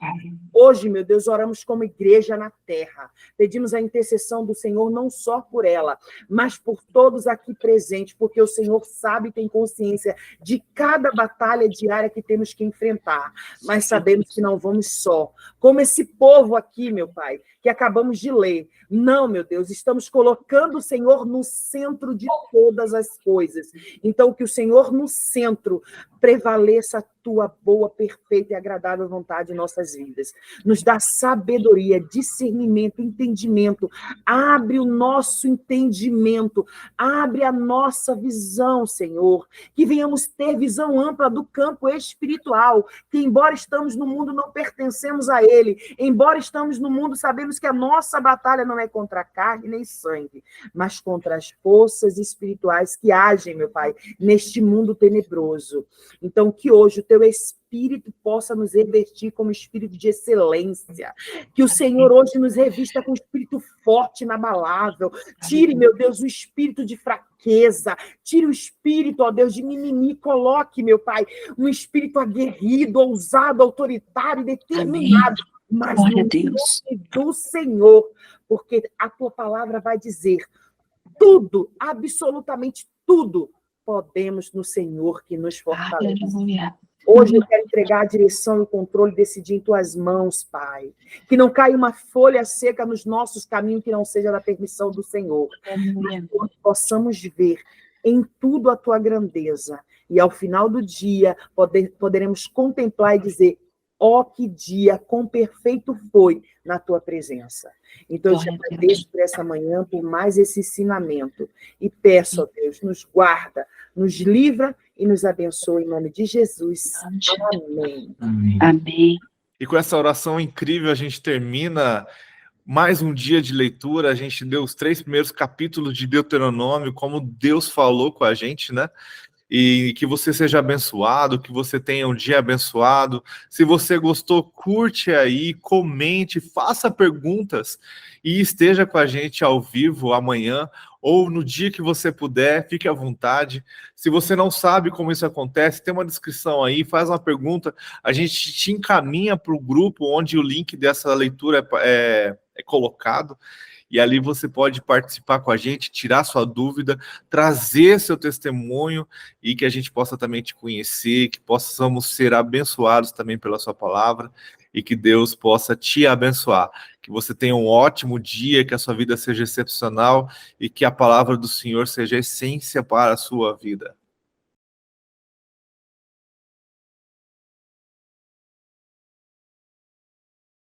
Hoje, meu Deus, oramos como igreja na terra. Pedimos a intercessão do Senhor não só por ela, mas por todos aqui presentes, porque o Senhor sabe e tem consciência de cada batalha diária que temos que enfrentar. Mas sabemos que não vamos só. Como esse povo aqui, meu Pai, que acabamos de ler. Não, meu Deus, estamos colocando o Senhor no centro de todas as coisas. Então, que o Senhor no centro prevaleça a tua boa, perfeita e agradável vontade em nossas vidas. Nos dá sabedoria, discernimento, entendimento. Abre o nosso entendimento, abre a nossa visão, Senhor. Que venhamos ter visão ampla do campo espiritual, que embora estamos no mundo, não pertencemos a ele. Embora estamos no mundo, sabemos que a nossa batalha não é contra a carne nem sangue, mas contra as forças espirituais que agem, meu Pai, neste mundo tenebroso. Então, que hoje o teu Espírito possa nos revestir como espírito de excelência. Que o Senhor hoje nos revista com espírito forte, inabalável. Tire, meu Deus, o espírito de fraqueza. Tire o espírito, ó Deus, de mimimi. Coloque, meu Pai, um espírito aguerrido, ousado, autoritário, determinado. Mas no nome do Senhor, porque a tua palavra vai dizer tudo, absolutamente tudo, podemos no Senhor que nos fortalece. Aleluia. Hoje eu quero entregar a direção e o controle desse dia em tuas mãos, Pai. Que não caia uma folha seca nos nossos caminhos que não seja da permissão do Senhor. Mas que possamos ver em tudo a tua grandeza. E ao final do dia poderemos contemplar e dizer: ó, que dia quão perfeito foi na tua presença. Então, eu te agradeço por essa manhã, por mais esse ensinamento. E peço, ó Deus, nos guarda, nos livra e nos abençoa em nome de Jesus. Amém.
Amém.
E com essa oração incrível, a gente termina mais um dia de leitura. A gente deu os 3 primeiros capítulos de Deuteronômio, como Deus falou com a gente, né? E que você seja abençoado, que você tenha um dia abençoado. Se você gostou, curte aí, comente, faça perguntas e esteja com a gente ao vivo amanhã ou no dia que você puder, fique à vontade. Se você não sabe como isso acontece, tem uma descrição aí, faz uma pergunta, a gente te encaminha para o grupo onde o link dessa leitura é colocado. E ali você pode participar com a gente, tirar sua dúvida, trazer seu testemunho e que a gente possa também te conhecer, que possamos ser abençoados também pela sua palavra e que Deus possa te abençoar. Que você tenha um ótimo dia, que a sua vida seja excepcional e que a palavra do Senhor seja a essência para a sua vida.